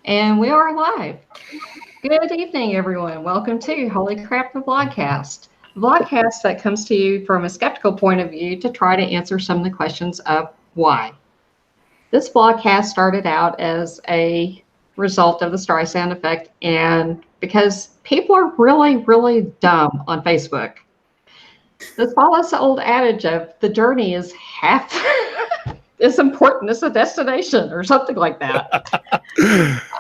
And we are live. Good evening, everyone. Welcome to Holy Crap the Vlogcast. The vlogcast that comes to you from a skeptical point of view to try to answer some of the questions of why. This vlogcast started out as a result of the Streisand effect, and because people are really, really dumb on Facebook. This follows the old adage of the journey is half as important as the destination, or something like that.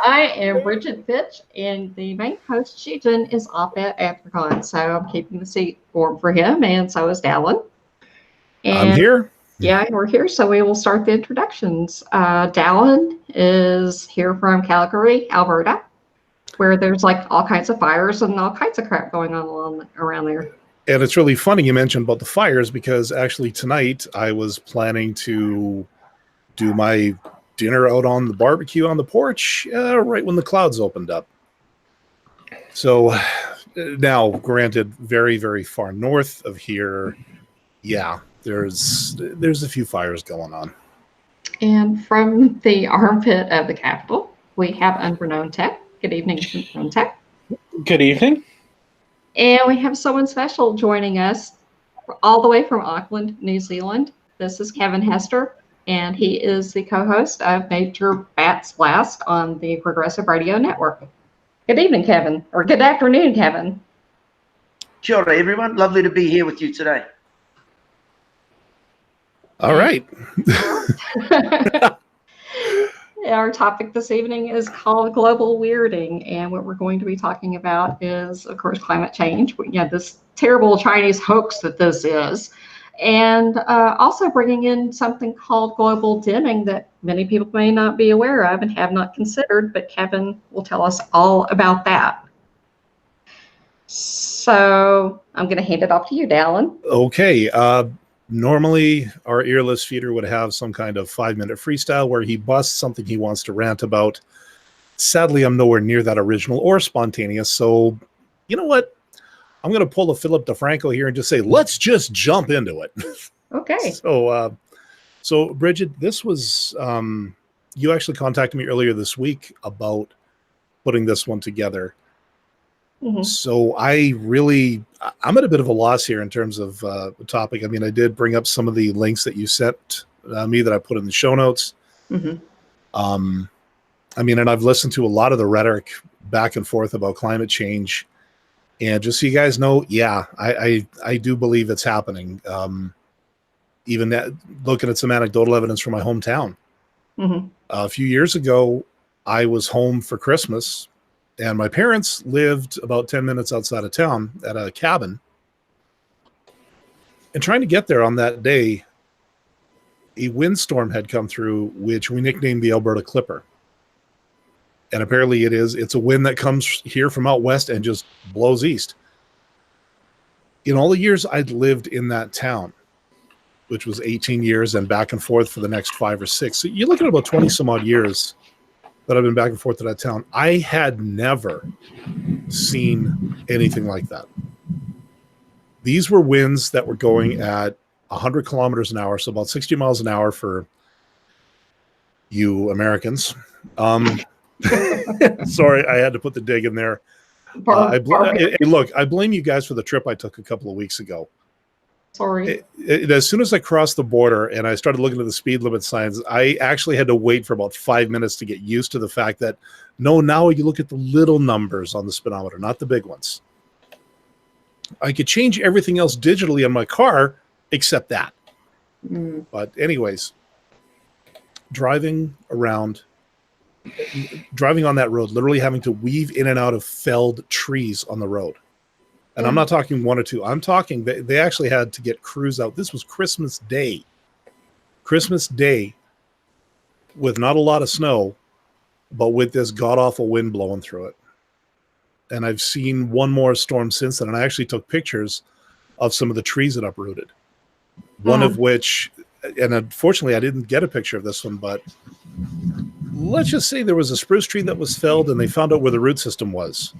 I am Bridget Fitch, and the main host, Shijin, is off at Africon, so I'm keeping the seat warm for him, and so is Dallin. I'm here. Yeah, we're here, so we will start the introductions. Dallin is here from Calgary, Alberta, where there's like all kinds of fires and all kinds of crap going on around there. And it's really funny you mentioned about the fires, because actually tonight I was planning to do my dinner out on the barbecue on the porch right when the clouds opened up. So now, granted, very, very far north of here, yeah, there's a few fires going on. And from the armpit of the Capitol, we have Unbeknown Tech. Good evening, Unbeknown Tech. Good evening. And we have someone special joining us all the way from Auckland, New Zealand. This is Kevin Hester, and he is the co-host of Major Bats Blast on the Progressive Radio Network. Good evening, Kevin, or good afternoon, Kevin. Kia ora, everyone. Lovely to be here with you today. All right. Our topic this evening is called Global Weirding, and what we're going to be talking about is, of course, climate change. This terrible Chinese hoax that this is, and also bringing in something called global dimming that many people may not be aware of and have not considered, but Kevin will tell us all about that. So I'm going to hand it off to you, Dallin. Okay. Normally, our earless feeder would have some kind of 5-minute freestyle where he busts something he wants to rant about. Sadly, I'm nowhere near that original or spontaneous. So, you know what? I'm going to pull a Philip DeFranco here and just say, let's just jump into it. Okay. So Bridget, this was, you actually contacted me earlier this week about putting this one together. Mm-hmm. So I'm at a bit of a loss here in terms of the topic. I mean, I did bring up some of the links that you sent me that I put in the show notes. Mm-hmm. I mean, and I've listened to a lot of the rhetoric back and forth about climate change. And just so you guys know, yeah, I do believe it's happening. Even looking at some anecdotal evidence from my hometown. Mm-hmm. A few years ago, I was home for Christmas. And my parents lived about 10 minutes outside of town at a cabin. And trying to get there on that day, a windstorm had come through, which we nicknamed the Alberta Clipper. And apparently it's a wind that comes here from out west and just blows east. In all the years I'd lived in that town, which was 18 years and back and forth for the next 5 or 6. So you're looking at about 20 some odd years that I've been back and forth to that town. I had never seen anything like that. These were winds that were going at 100 kilometers an hour, so about 60 miles an hour for you Americans. Sorry, I had to put the dig in there. Look, I blame you guys for the trip I took a couple of weeks ago. Sorry. As soon as I crossed the border and I started looking at the speed limit signs, I actually had to wait for about 5 minutes to get used to the fact that, no, now you look at the little numbers on the speedometer, not the big ones. I could change everything else digitally on my car except that. Mm. But anyways, driving on that road, literally having to weave in and out of felled trees on the road. And I'm not talking 1 or 2. I'm talking, they actually had to get crews out. This was Christmas Day. Christmas Day with not a lot of snow, but with this god-awful wind blowing through it. And I've seen one more storm since then, and I actually took pictures of some of the trees that uprooted. One of which, and unfortunately I didn't get a picture of this one, but let's just say there was a spruce tree that was felled and they found out where the root system was.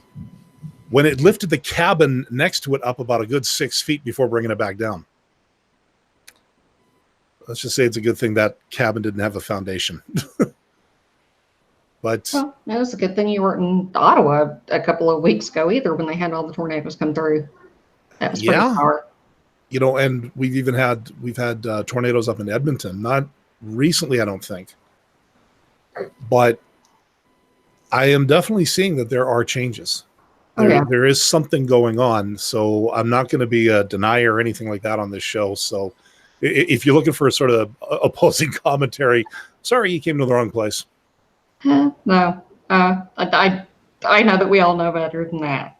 When it lifted the cabin next to it up about a good 6 feet before bringing it back down. Let's just say it's a good thing that cabin didn't have a foundation. But Well, it was a good thing you weren't in Ottawa a couple of weeks ago either when they had all the tornadoes come through. That was pretty yeah, hard. and we've had tornadoes up in Edmonton, not recently, I don't think, but I am definitely seeing that there are changes. There is something going on. So I'm not going to be a denier or anything like that on this show. So if you're looking for a sort of opposing commentary, sorry, you came to the wrong place. No, I know that we all know better than that,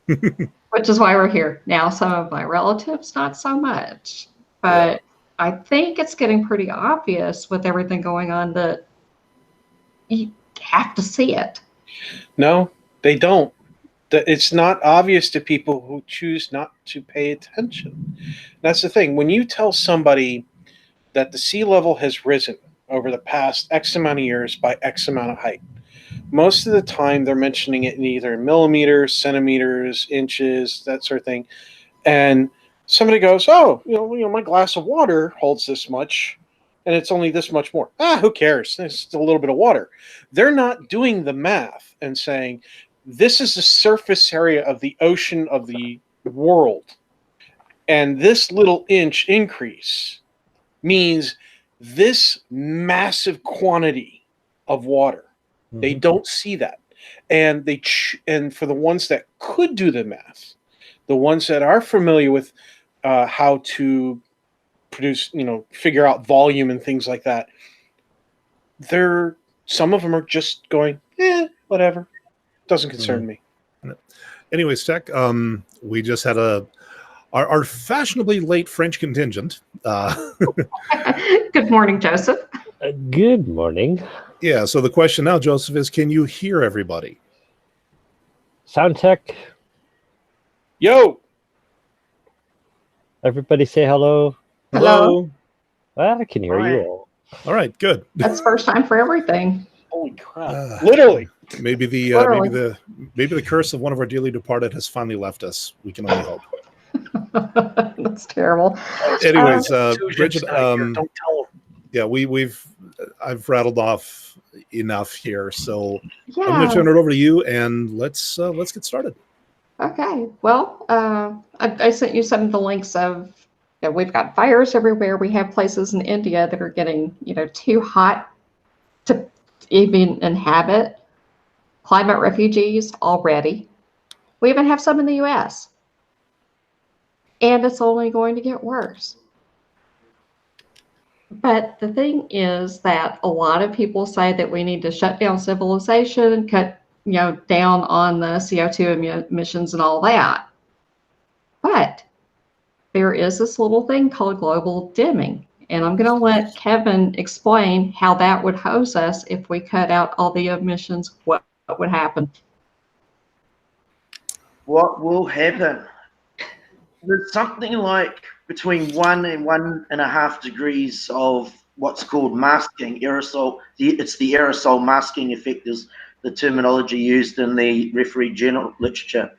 which is why we're here. Now, some of my relatives, not so much, but I think it's getting pretty obvious with everything going on that you have to see it. No, they don't. It's not obvious to people who choose not to pay attention. That's the thing. When you tell somebody that the sea level has risen over the past X amount of years by X amount of height, most of the time they're mentioning it in either millimeters, centimeters, inches, that sort of thing. And somebody goes, "Oh, my glass of water holds this much, and it's only this much more. Who cares? It's just a little bit of water." They're not doing the math and saying, this is the surface area of the ocean of the world, and this little inch increase means this massive quantity of water. Mm-hmm. They don't see that. And and for the ones that could do the math, the ones that are familiar with how to produce, figure out volume and things like that, some of them are just going, whatever. Doesn't concern me. Anyways, Tech, we just had our fashionably late French contingent. Good morning, Joseph. Good morning. Yeah, so the question now, Joseph, is can you hear everybody? Sound check. Yo! Everybody say hello. Hello. Well, I can hear you all. All right, good. That's first time for everything. Holy crap. Literally. Maybe the curse of one of our dearly departed has finally left us. We can only hope. That's terrible. Anyways, Bridget, don't tell them. Yeah, I've rattled off enough here, so yeah. I'm going to turn it over to you, and let's get started. Okay. Well, I sent you some of the links of. We've got fires everywhere. We have places in India that are getting too hot to even inhabit. Climate refugees already. We even have some in the U.S. And it's only going to get worse. But the thing is that a lot of people say that we need to shut down civilization, cut down on the CO2 emissions and all that. But there is this little thing called global dimming. And I'm going to let Kevin explain how that would hose us if we cut out all the emissions. What would happen? What will happen? There's something like between 1 and 1.5 degrees of what's called masking aerosol. It's the aerosol masking effect is the terminology used in the referee journal literature.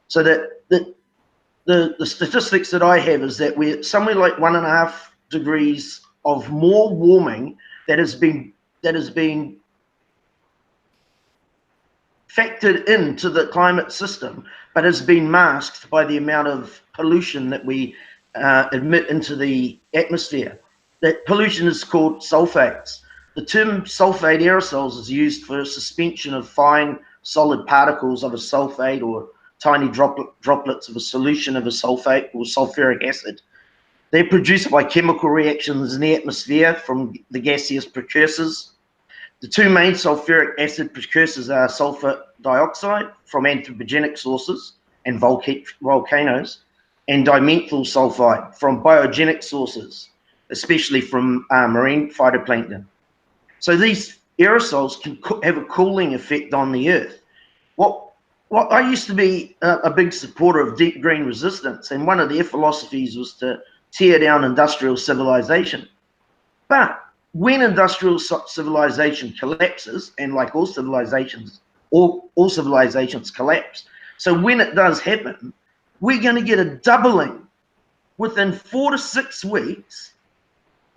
So that the statistics that I have is that we're somewhere like 1.5 degrees of more warming that has been factored into the climate system, but has been masked by the amount of pollution that we emit into the atmosphere. That pollution is called sulfates. The term sulfate aerosols is used for suspension of fine solid particles of a sulfate or tiny droplets of a solution of a sulfate or sulfuric acid. They're produced by chemical reactions in the atmosphere from the gaseous precursors. The two main sulfuric acid precursors are sulfur dioxide from anthropogenic sources and volcanoes, and dimethyl sulfide from biogenic sources, especially from marine phytoplankton. So these aerosols can have a cooling effect on the Earth. What I used to be a big supporter of deep green resistance, and one of their philosophies was to tear down industrial civilization. But when industrial civilization collapses, and like all civilizations collapse, so when it does happen, we're going to get a doubling within 4 to 6 weeks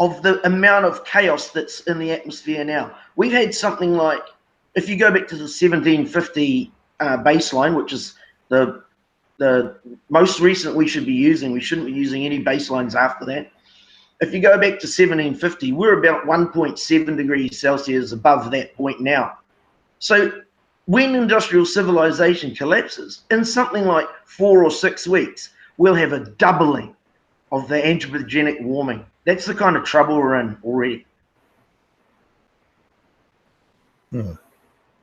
of the amount of chaos that's in the atmosphere now. We've had something like if you go back to the 1750 baseline, which is the most recent we should be using, we shouldn't be using any baselines after that. If you go back to 1750, we're about 1.7 degrees Celsius above that point now. So when industrial civilization collapses, in something like 4 or 6 weeks, we'll have a doubling of the anthropogenic warming. That's the kind of trouble we're in already.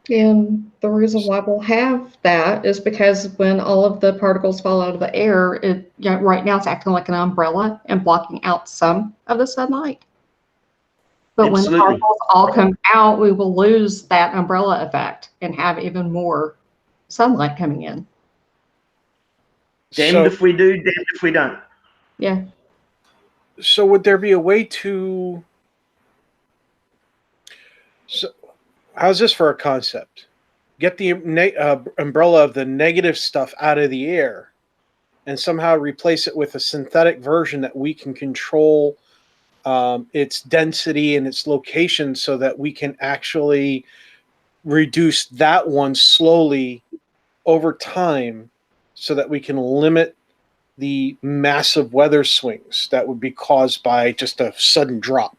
And the reason why we'll have that is because when all of the particles fall out of the air, right now it's acting like an umbrella and blocking out some of the sunlight. But Absolutely. when the particles all come out, we will lose that umbrella effect and have even more sunlight coming in. Damned if we do, damned if we don't. Yeah. So would there be a way to... So how's this for a concept? Get the umbrella of the negative stuff out of the air and somehow replace it with a synthetic version that we can control its density and its location so that we can actually reduce that one slowly over time so that we can limit the massive weather swings that would be caused by just a sudden drop.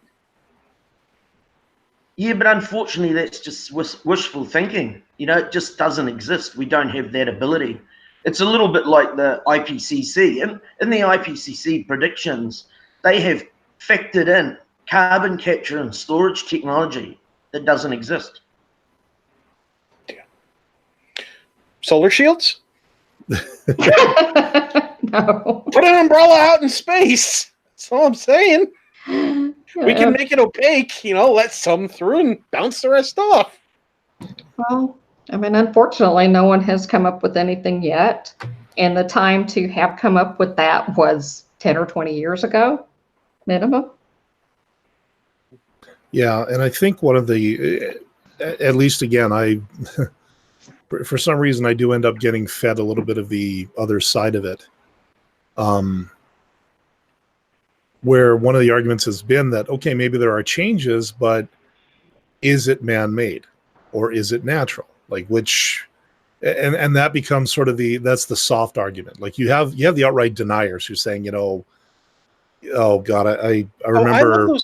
Yeah, but unfortunately, that's just wishful thinking. It just doesn't exist. We don't have that ability. It's a little bit like the IPCC. In the IPCC predictions, they have factored in carbon capture and storage technology that doesn't exist. Yeah. Solar shields? No. Put an umbrella out in space. That's all I'm saying. We can make it opaque, let some through and bounce the rest off. Well, unfortunately, no one has come up with anything yet. And the time to have come up with that was 10 or 20 years ago, minimum. Yeah, and I think one of the, at least again, for some reason, I do end up getting fed a little bit of the other side of it. Where one of the arguments has been that, okay, maybe there are changes, but is it man-made or is it natural? Like which, and that becomes sort of that's the soft argument. Like you have the outright deniers who's saying, oh God, I remember.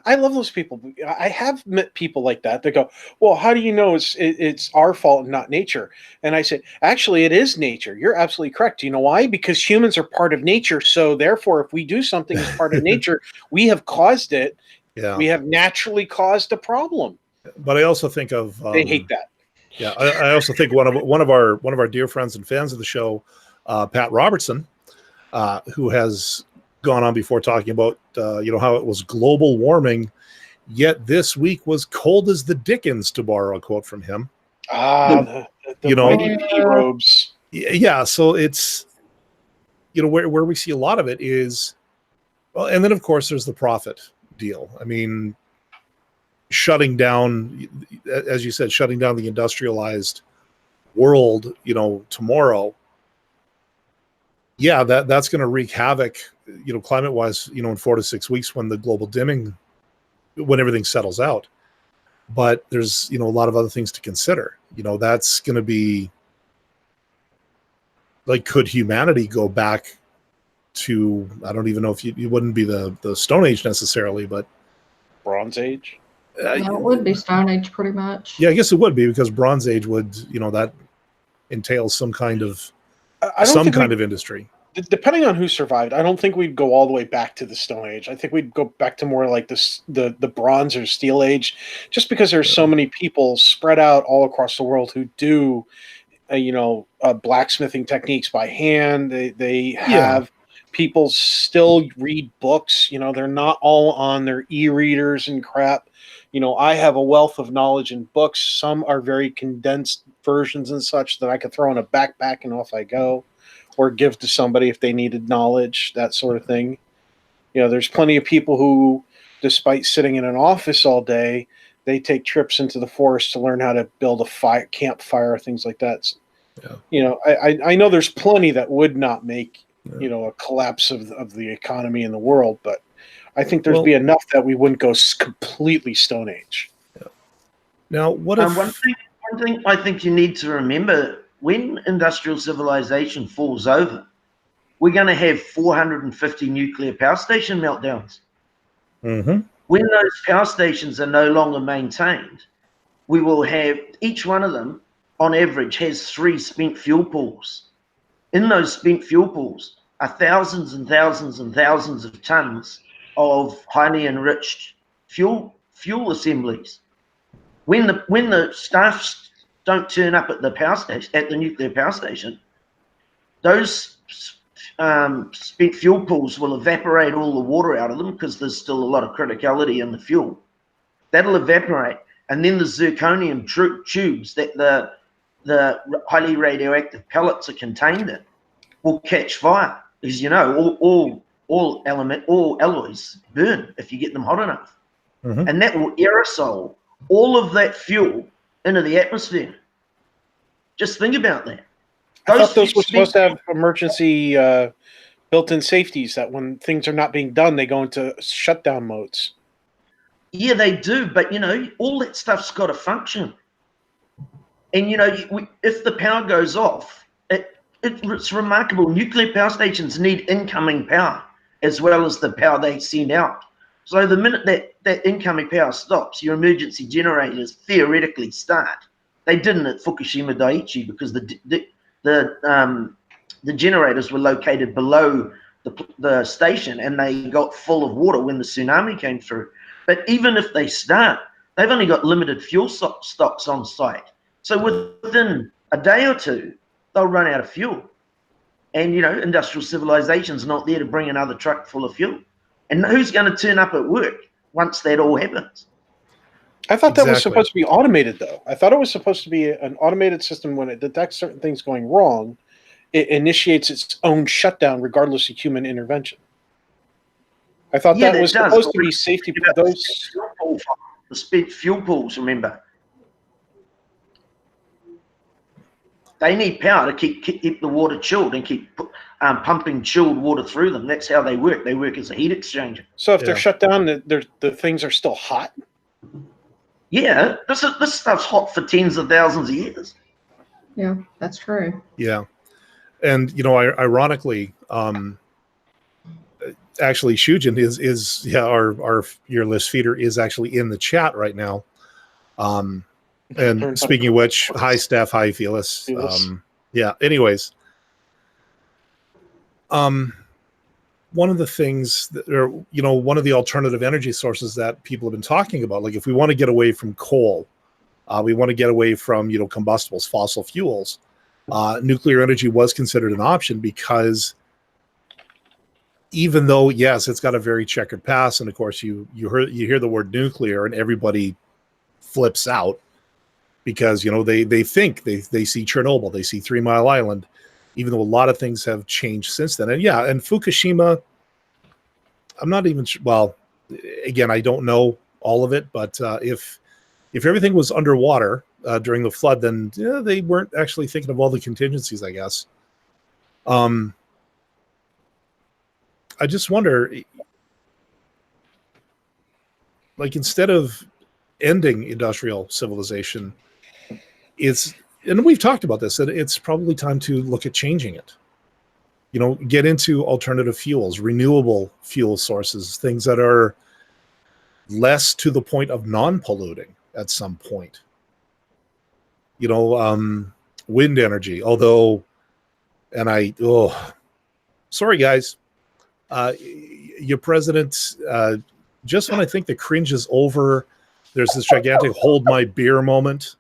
I love those people. I have met people like that. They go, well, how do you know it's our fault and not nature? And I said, actually, it is nature. You're absolutely correct. You know why? Because humans are part of nature. So therefore, if we do something as part of nature, we have caused it. Yeah. We have naturally caused a problem. But I also think of they hate that. Yeah, I also think one of our dear friends and fans of the show, Pat Robertson, who has gone on before talking about how it was global warming, yet this week was cold as the dickens, to borrow a quote from him. The mighty pea robes. Yeah, so it's where we see a lot of it is, well, and then of course there's the profit deal. Shutting down, as you said, shutting down the industrialized world, tomorrow. Yeah, that's going to wreak havoc, climate-wise, in 4 to 6 weeks when the global dimming, when everything settles out. But there's, a lot of other things to consider. That's going to be like, could humanity go back to, I don't even know if you wouldn't be the Stone Age necessarily, but Bronze Age. It would be Stone Age pretty much. Yeah, I guess it would be, because Bronze Age would, that entails some kind of industry. Depending on who survived, I don't think we'd go all the way back to the Stone Age. I think we'd go back to more like the Bronze or Steel Age, just because there's so many people spread out all across the world who do, blacksmithing techniques by hand. They have people still read books. They're not all on their e-readers and crap. I have a wealth of knowledge in books. Some are very condensed versions and such that I could throw in a backpack and off I go, or give to somebody if they needed knowledge, that sort of thing. There's plenty of people who, despite sitting in an office all day, they take trips into the forest to learn how to build a campfire, things like that. Yeah. I know there's plenty that would not make, a collapse of the economy in the world, but I think there'd be enough that we wouldn't go completely Stone Age. Now, what if one thing I think you need to remember, when industrial civilization falls over, we're going to have 450 nuclear power station meltdowns. Mhm. When those power stations are no longer maintained, we will have, each one of them on average has 3 spent fuel pools. In those spent fuel pools are thousands and thousands and thousands of tons of highly enriched fuel assemblies. When the staff don't turn up at the power station, at the nuclear power station, those spent fuel pools will evaporate all the water out of them because there's still a lot of criticality in the fuel. That'll evaporate, and then the zirconium tubes that the highly radioactive pellets are contained in will catch fire. Because all alloys burn if you get them hot enough, and that will aerosol all of that fuel into the atmosphere. Just think about that. I thought those were supposed to have emergency built-in safeties that when things are not being done, they go into shutdown modes. Yeah, they do, but all that stuff's got to function. And if the power goes off, it's remarkable. Nuclear power stations need incoming power as well as the power they send out. So the minute that incoming power stops, your emergency generators theoretically start. They didn't at Fukushima Daiichi because the generators were located below the station and they got full of water when the tsunami came through. But even if they start, they've only got limited fuel stocks on site. So within a day or two, they'll run out of fuel. And, industrial civilization's not there to bring another truck full of fuel. And who's going to turn up at work once that all happens? I thought that was supposed to be automated, though. I thought it was supposed to be an automated system. When it detects certain things going wrong, it initiates its own shutdown regardless of human intervention. I thought that was supposed to be safety for those. The spent fuel pools, remember? They need power to keep the water chilled and keep pumping chilled water through them. That's how they work. They work as a heat exchanger. So if they're shut down, the things are still hot? Yeah, this stuff's hot for tens of thousands of years. Yeah, that's true. Yeah. And, ironically, actually, Shujin is our your list feeder is actually in the chat right now. And speaking of which, hi, Steph. Hi, Felix. Yeah. Anyways, one of the things one of the alternative energy sources that people have been talking about, like if we want to get away from coal, we want to get away from, combustibles, fossil fuels, nuclear energy was considered an option because even though, yes, it's got a very checkered past. And of course you hear the word nuclear and everybody flips out. Because they think they see Chernobyl, they see 3 Mile Island, even though a lot of things have changed since then. And and Fukushima, I'm not even sure. Well, again, I don't know all of it, but if everything was underwater during the flood, then they weren't actually thinking of all the contingencies, I guess. I just wonder, like instead of ending industrial civilization, and we've talked about this, that it's probably time to look at changing it. Get into alternative fuels, renewable fuel sources, things that are less to the point of non-polluting at some point. Wind energy, although, sorry guys, your president, just when I think the cringe is over, there's this gigantic hold my beer moment.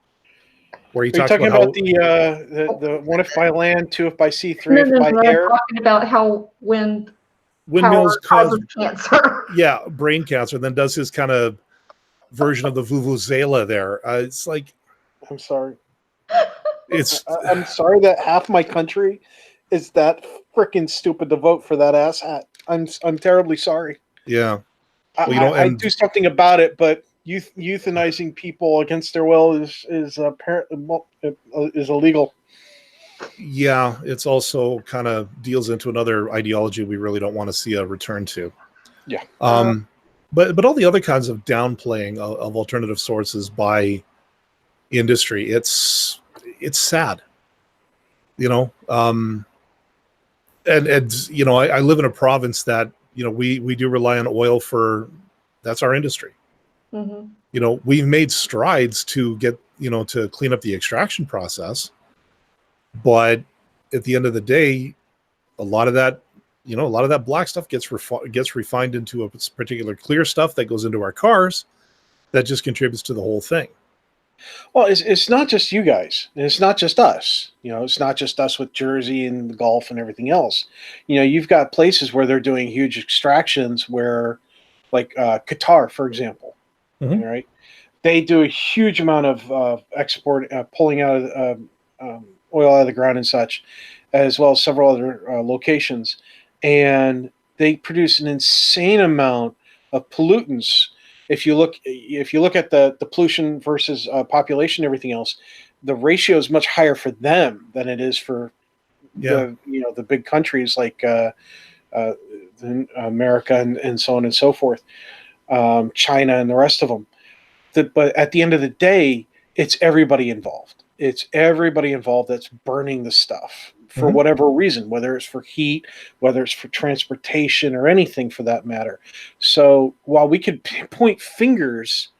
Where you talking about the 1 if by land, 2 if by sea, 3 if by air? I'm talking about how windmills cause cancer. Yeah, brain cancer. Then does his kind of version of the vuvuzela there. It's like, I'm sorry. I'm sorry that half my country is that freaking stupid to vote for that ass hat. I'm terribly sorry. Yeah. Well, I do something about it, but euthanizing people against their will is illegal. Yeah, it's also kind of deals into another ideology we really don't want to see a return to. Yeah. But all the other kinds of downplaying of alternative sources by industry. It's sad, you know. And you know, I live in a province that, you know, we do rely on oil that's our industry. Mm-hmm. You know, we've made strides to get, you know, to clean up the extraction process, but at the end of the day, a lot of that black stuff gets refined into a particular clear stuff that goes into our cars that just contributes to the whole thing. Well, it's not just you guys. And it's not just us. You know, it's not just us with Jersey and the Gulf and everything else. You know, you've got places where they're doing huge extractions where, like Qatar, for example, Mhm. right? They do a huge amount of export, pulling out of oil out of the ground and such, as well as several other locations. And they produce an insane amount of pollutants. If you look at the pollution versus population, everything else, the ratio is much higher for them than it is for the big countries like America and so on and so forth, China and the rest of them. But at the end of the day, it's everybody involved. It's everybody involved that's burning the stuff for Mhm. whatever reason, whether it's for heat, whether it's for transportation, or anything for that matter. So while we could point fingers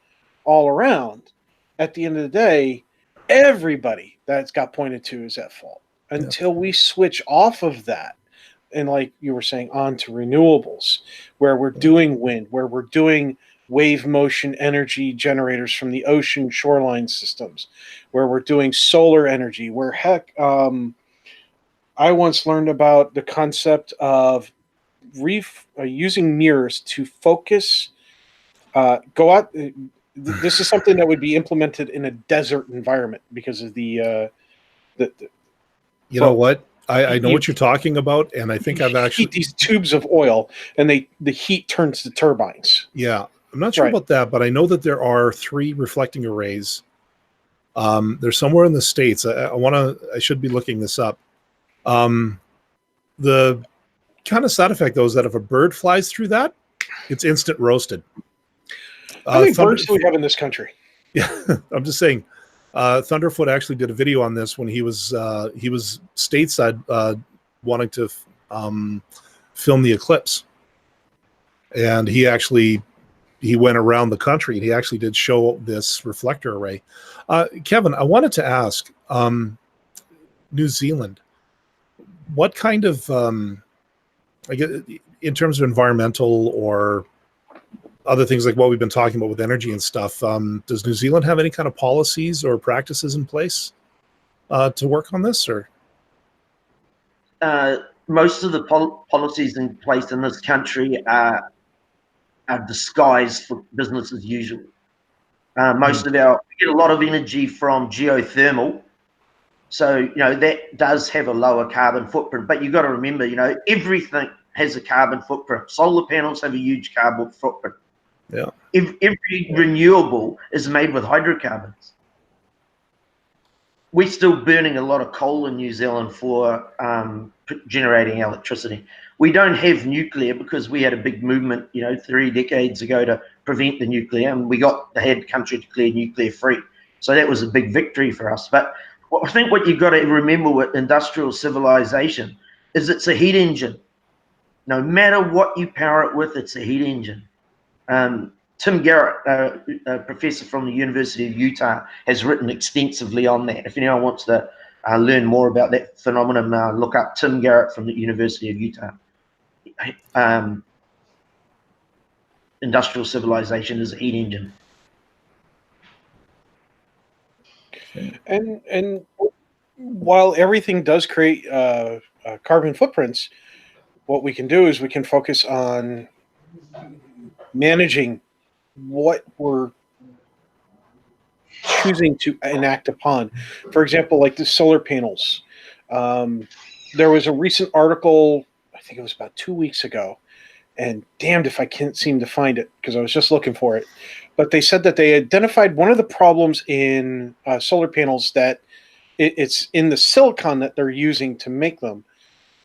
all around, at the end of the day, everybody that's got pointed to is at fault. Until we switch off of that, and like you were saying, on to renewables, where we're doing wind, where we're doing wave motion energy generators from the ocean shoreline systems, where we're doing solar energy, where heck, I once learned about the concept of using mirrors to focus, go out. This is something that would be implemented in a desert environment because of the You know what? I know what you're talking about, and I think I've actually heat these tubes of oil, and the heat turns the turbines. Yeah, I'm not sure about that, but I know that there are 3 reflecting arrays. They're somewhere in the States. I should be looking this up. The kind of side effect though is that if a bird flies through that, it's instant roasted. How many birds do we have in this country? Yeah, I'm just saying. Thunderfoot actually did a video on this when he was stateside wanting to film the eclipse, and he went around the country and he actually did show this reflector array. Kevin, I wanted to ask, New Zealand, what kind of I guess in terms of environmental or other things like what we've been talking about with energy and stuff, does New Zealand have any kind of policies or practices in place to work on this? Or most of the policies in place in this country are disguised for business as usual. We get a lot of energy from geothermal, so you know that does have a lower carbon footprint. But you've got to remember, you know, everything has a carbon footprint. Solar panels have a huge carbon footprint. Yeah. Every renewable is made with hydrocarbons. We're still burning a lot of coal in New Zealand for generating electricity. We don't have nuclear because we had a big movement, you know, 3 decades ago to prevent the nuclear, and we got the country declared nuclear free. So that was a big victory for us. But I think what you've got to remember with industrial civilization is it's a heat engine. No matter what you power it with, it's a heat engine. Tim Garrett, a professor from the University of Utah, has written extensively on that. If anyone wants to learn more about that phenomenon, look up Tim Garrett from the University of Utah. Industrial civilization is a heat engine. And while everything does create carbon footprints, what we can do is we can focus on managing what we're choosing to enact upon. For example, like the solar panels. There was a recent article, I think it was about 2 weeks ago, and damned if I can't seem to find it because I was just looking for it. But they said that they identified one of the problems in solar panels, that it's in the silicon that they're using to make them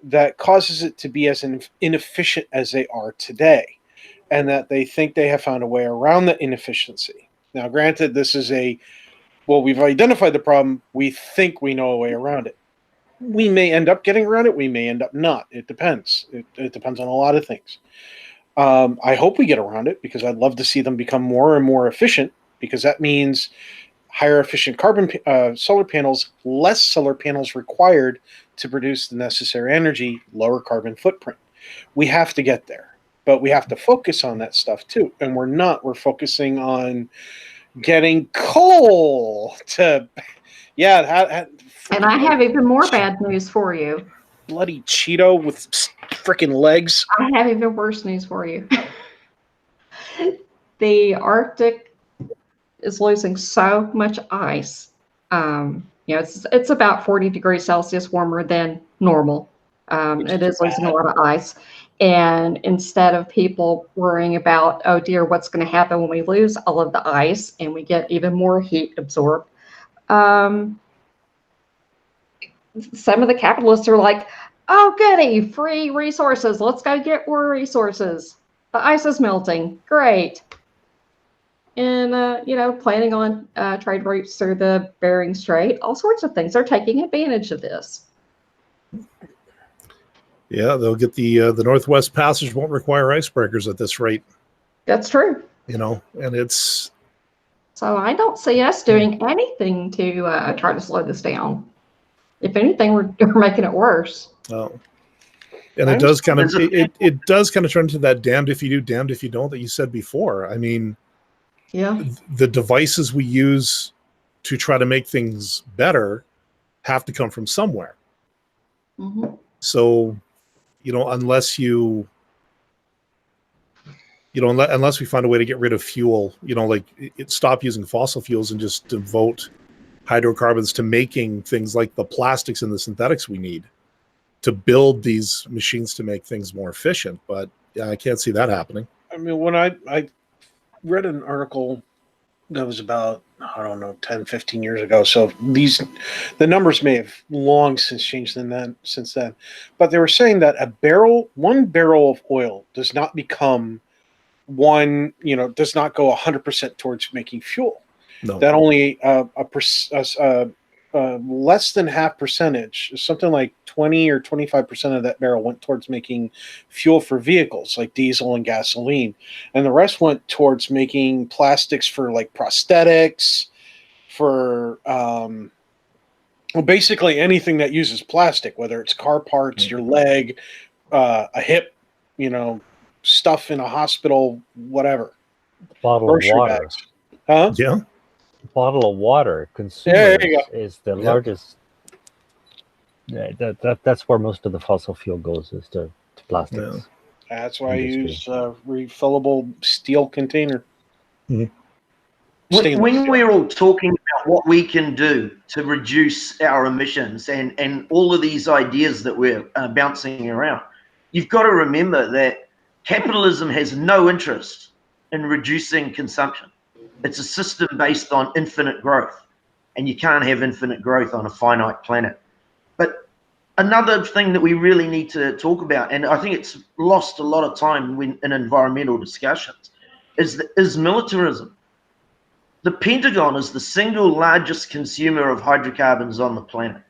that causes it to be as inefficient as they are today, and that they think they have found a way around the inefficiency. Now, granted, this is a well, we've identified the problem. We think we know a way around it. We may end up getting around it. We may end up not. It depends. It depends on a lot of things. I hope we get around it because I'd love to see them become more and more efficient, because that means higher efficient solar panels, less solar panels required to produce the necessary energy, lower carbon footprint. We have to get there, but we have to focus on that stuff too. And we're not. We're focusing on getting coal to, And I have even more bad news for you. Bloody Cheeto with freaking legs. I have even worse news for you. The Arctic is losing so much ice. It's about 40 degrees Celsius warmer than normal. It is losing a lot of ice. And instead of people worrying about, oh dear, what's going to happen when we lose all of the ice and we get even more heat absorbed, some of the capitalists are like, oh goody, free resources. Let's go get more resources. The ice is melting. Great. And, planning on trade routes through the Bering Strait, all sorts of things. They're taking advantage of this. Yeah, they'll get the Northwest Passage won't require icebreakers at this rate. That's true. And it's... So I don't see us doing anything to try to slow this down. If anything, we're making it worse. Oh. And it does kind of it does kind of turn into that damned if you do, damned if you don't that you said before. I mean, yeah, the devices we use to try to make things better have to come from somewhere. Mm-hmm. So, unless unless we find a way to get rid of fuel, stop using fossil fuels and just devote hydrocarbons to making things like the plastics and the synthetics we need to build these machines to make things more efficient. But yeah, I can't see that happening. I mean, when I read an article that was about, 10-15 years ago, so the numbers may have long since changed since then, but they were saying that one barrel of oil does not become does not go 100% towards making fuel. No. That only less than half percentage, something like 20 or 25% of that barrel went towards making fuel for vehicles like diesel and gasoline. And the rest went towards making plastics for like prosthetics, for basically anything that uses plastic, whether it's car parts, your leg, a hip, stuff in a hospital, whatever. Bottle of water. Bags. Huh? Yeah. Bottle of water consumed is the largest. That's where most of the fossil fuel goes, is to plastics. Yeah. That's why I use refillable steel container. Mm-hmm. When we're all talking about what we can do to reduce our emissions and all of these ideas that we're bouncing around, you've got to remember that capitalism has no interest in reducing consumption. It's a system based on infinite growth, and you can't have infinite growth on a finite planet. But another thing that we really need to talk about, and I think it's lost a lot of time in environmental discussions, is militarism. The Pentagon is the single largest consumer of hydrocarbons on the planet.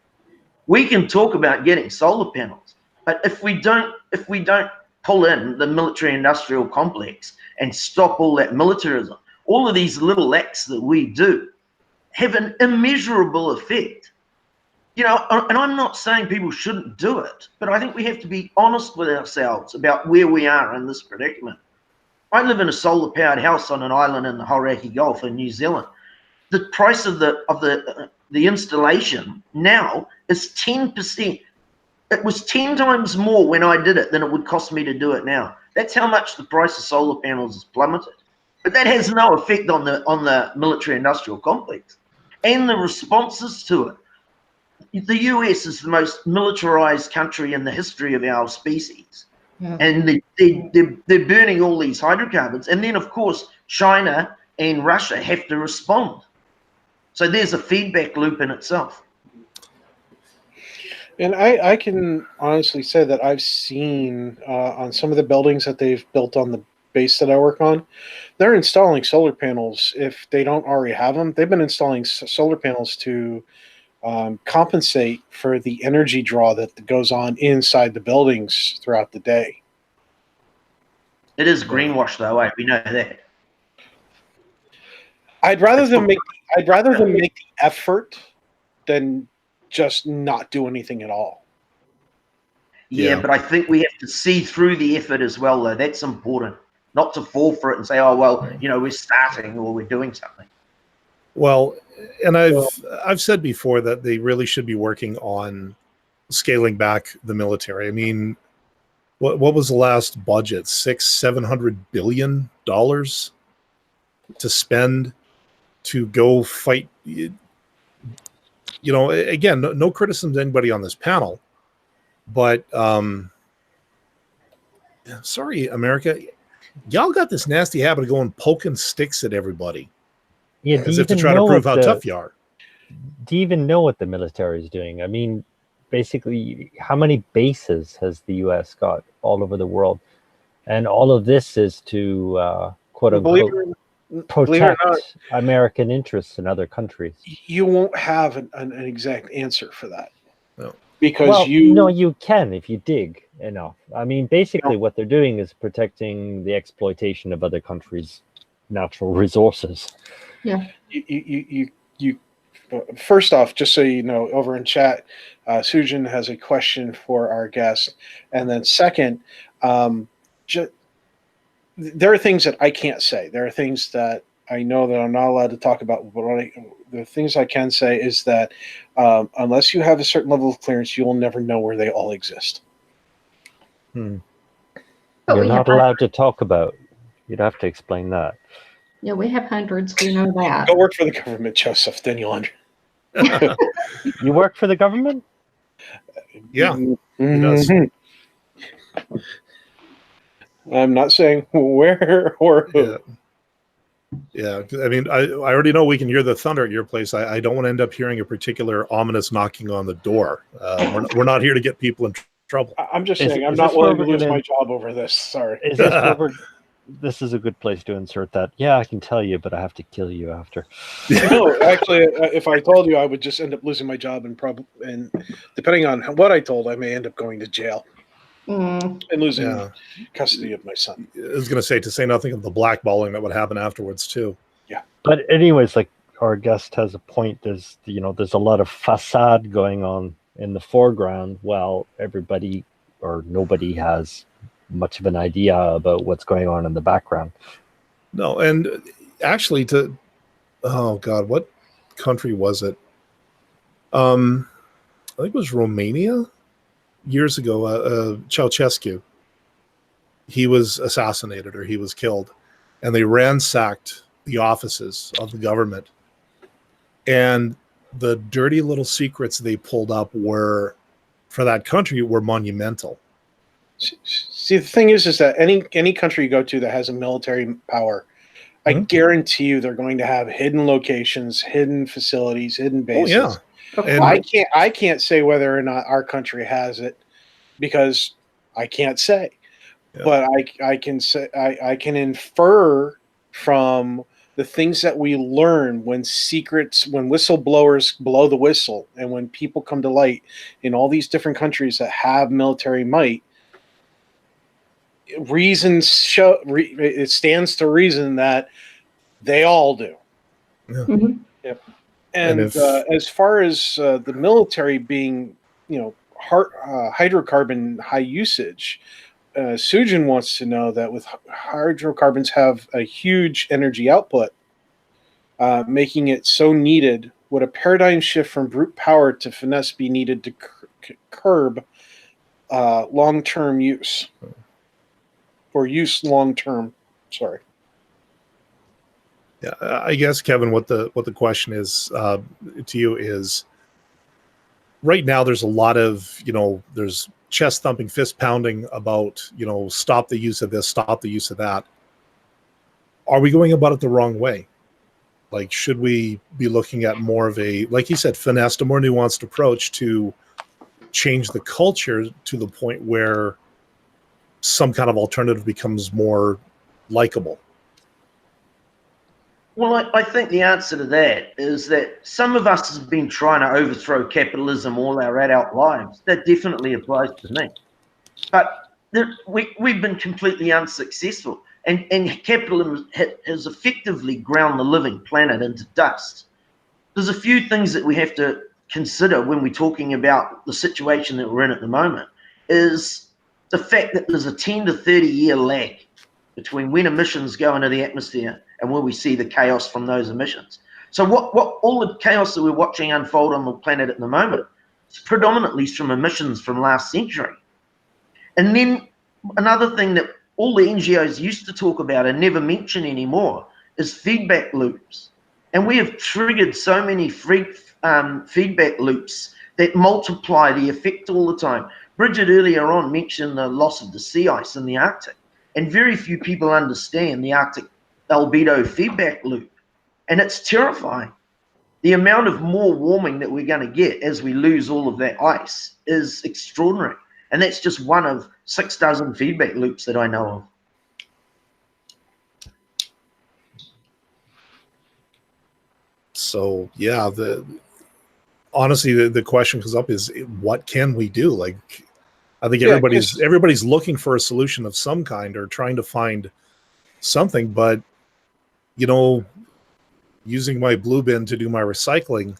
We can talk about getting solar panels, but if we don't pull in the military-industrial complex and stop all that militarism, all of these little acts that we do have an immeasurable effect. And I'm not saying people shouldn't do it, but I think we have to be honest with ourselves about where we are in this predicament. I live in a solar-powered house on an island in the Hauraki Gulf in New Zealand. The price of the installation now is 10%. It was 10 times more when I did it than it would cost me to do it now. That's how much the price of solar panels has plummeted. But that has no effect on the military-industrial complex and the responses to it. The US is the most militarized country in the history of our species. Yeah. And they're burning all these hydrocarbons. And then, of course, China and Russia have to respond. So there's a feedback loop in itself. And I can honestly say that I've seen on some of the buildings that they've built on the base that I work on, they're installing solar panels. If they don't already have them, they've been installing solar panels to compensate for the energy draw that goes on inside the buildings throughout the day. It is greenwash, though. We know that. I'd rather them make the effort than just not do anything at all. Yeah, but I think we have to see through the effort as well, though. That's important. Not to fall for it and say, "Oh, well, we're starting or we're doing something." Well, and I've said before that they really should be working on scaling back the military. I mean, what was the last budget? $700 billion to spend to go fight. Again, no criticism to anybody on this panel, but sorry, America, y'all got this nasty habit of going poking sticks at everybody. Yeah, as if to try to prove how tough you are. Do you even know what the military is doing? I mean, basically, how many bases has the U.S. got all over the world? And all of this is to, quote unquote, protect American interests in other countries. You won't have an exact answer for that. No. Because you can if you dig enough. I mean, basically what they're doing is protecting the exploitation of other countries' natural resources. Yeah. You first off, just so you know, over in chat, Sujin has a question for our guest, and then second, there are things that I can't say. There are things that I know that I'm not allowed to talk about. But the things I can say is that unless you have a certain level of clearance, you will never know where they all exist. You're not allowed to talk about. You'd have to explain that. Yeah, we have hundreds. We know that. Go work for the government, Joseph. Then you'll understand. You work for the government? Yeah. Mm-hmm. I'm not saying where or who. Yeah. I mean, I already know we can hear the thunder at your place. I don't want to end up hearing a particular ominous knocking on the door. We're not here to get people in trouble. I'm just saying I'm not willing to lose my job over this. Sorry. Is this where this is a good place to insert that? Yeah, I can tell you, but I have to kill you after. No, actually, if I told you, I would just end up losing my job, and depending on what I told, I may end up going to jail and losing custody of my son. I was going to say nothing of the blackballing that would happen afterwards too. Yeah. But anyways, like our guest has a point. There's a lot of facade going on in the foreground while everybody or nobody has much of an idea about what's going on in the background. No, and actually what country was it? I think it was Romania years ago. Ceausescu, he was assassinated or he was killed, and they ransacked the offices of the government, and the dirty little secrets they pulled up for that country were monumental. See, the thing is that any country you go to that has a military power, I guarantee you they're going to have hidden locations, hidden facilities, hidden bases. Oh, yeah. And I can't say whether or not our country has it because I can't say. Yeah. But I can say I can infer from the things that we learn when whistleblowers blow the whistle, and when people come to light in all these different countries that have military might. It stands to reason that they all do. Yeah. Mm-hmm. Yep. And as far as the military being, hydrocarbon high usage, Sujin wants to know that with hydrocarbons have a huge energy output, making it so needed. Would a paradigm shift from brute power to finesse be needed to curb long-term use? Or use long term. Sorry. Yeah, I guess, Kevin, what the question is to you is right now there's a lot of, there's chest thumping, fist pounding about, stop the use of this, stop the use of that. Are we going about it the wrong way? Like, should we be looking at more of a, like you said, finessed, a more nuanced approach to change the culture to the point where some kind of alternative becomes more likable? Well, I think the answer to that is that some of us have been trying to overthrow capitalism all our adult lives. That definitely applies to me. But we've been completely unsuccessful. And capitalism has effectively ground the living planet into dust. There's a few things that we have to consider when we're talking about the situation that we're in at the moment, is the fact that there's a 10 to 30 year lag between when emissions go into the atmosphere and when we see the chaos from those emissions. So what all the chaos that we're watching unfold on the planet at the moment is predominantly from emissions from last century. And then another thing that all the NGOs used to talk about and never mention anymore is feedback loops. And we have triggered so many feedback loops that multiply the effect all the time. Bridget earlier on mentioned the loss of the sea ice in the Arctic, and very few people understand the Arctic albedo feedback loop, and it's terrifying. The amount of more warming that we're going to get as we lose all of that ice is extraordinary, and that's just one of 6 dozen feedback loops that I know of. So yeah, honestly, the question comes up is, what can we do? Like, I think everybody's looking for a solution of some kind or trying to find something, but using my blue bin to do my recycling,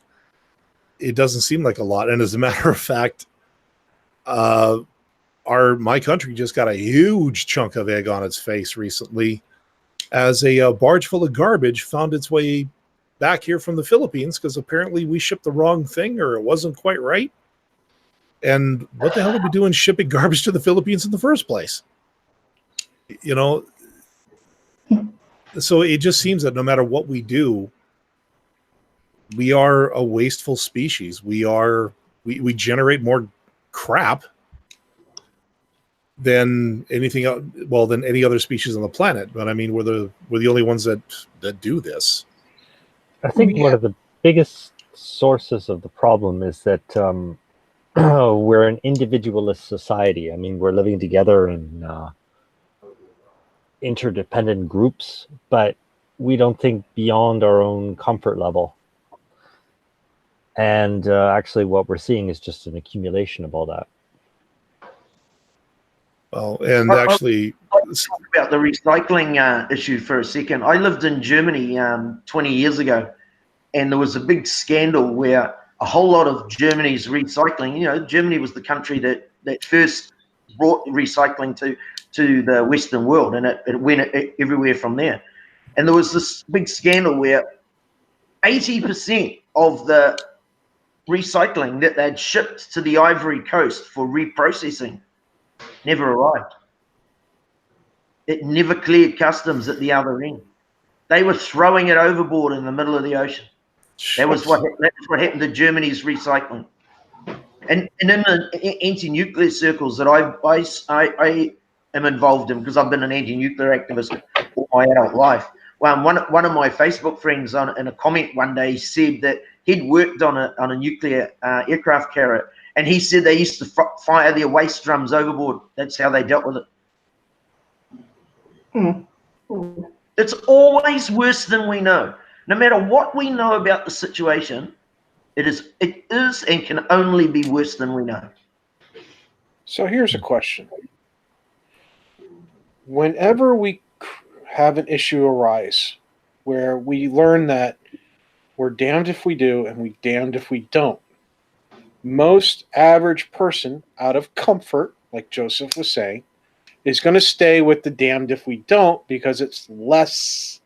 it doesn't seem like a lot. And as a matter of fact, my country just got a huge chunk of egg on its face recently as a barge full of garbage found its way back here from the Philippines, because apparently we shipped the wrong thing or it wasn't quite right. And what the hell are we doing shipping garbage to the Philippines in the first place? So it just seems that no matter what we do, we are a wasteful species. We generate more crap than anything else, than any other species on the planet. But I mean, we're the only ones that do this. I think one of the biggest sources of the problem is that we're an individualist society. I mean, we're living together in interdependent groups, but we don't think beyond our own comfort level. And actually what we're seeing is just an accumulation of all that. Well, and actually, let's talk about the recycling issue for a second. I lived in Germany 20 years ago, and there was a big scandal where a whole lot of Germany's recycling, Germany was the country that first brought recycling to the Western world, and it went everywhere from there. And there was this big scandal where 80% of the recycling that they'd shipped to the Ivory Coast for reprocessing never arrived. It never cleared customs at the other end. They were throwing it overboard in the middle of the ocean. That's what happened to Germany's recycling. And in the anti-nuclear circles that I am involved in, because I've been an anti-nuclear activist all my adult life. Well, one of my Facebook friends in a comment one day said that he'd worked on a nuclear aircraft carrier, and he said they used to fire their waste drums overboard. That's how they dealt with it. It's always worse than we know. No matter what we know about the situation, it is and can only be worse than we know. So here's a question. Whenever we have an issue arise where we learn that we're damned if we do and we're damned if we don't, most average person, out of comfort, like Joseph was saying, is going to stay with the damned if we don't, because it's less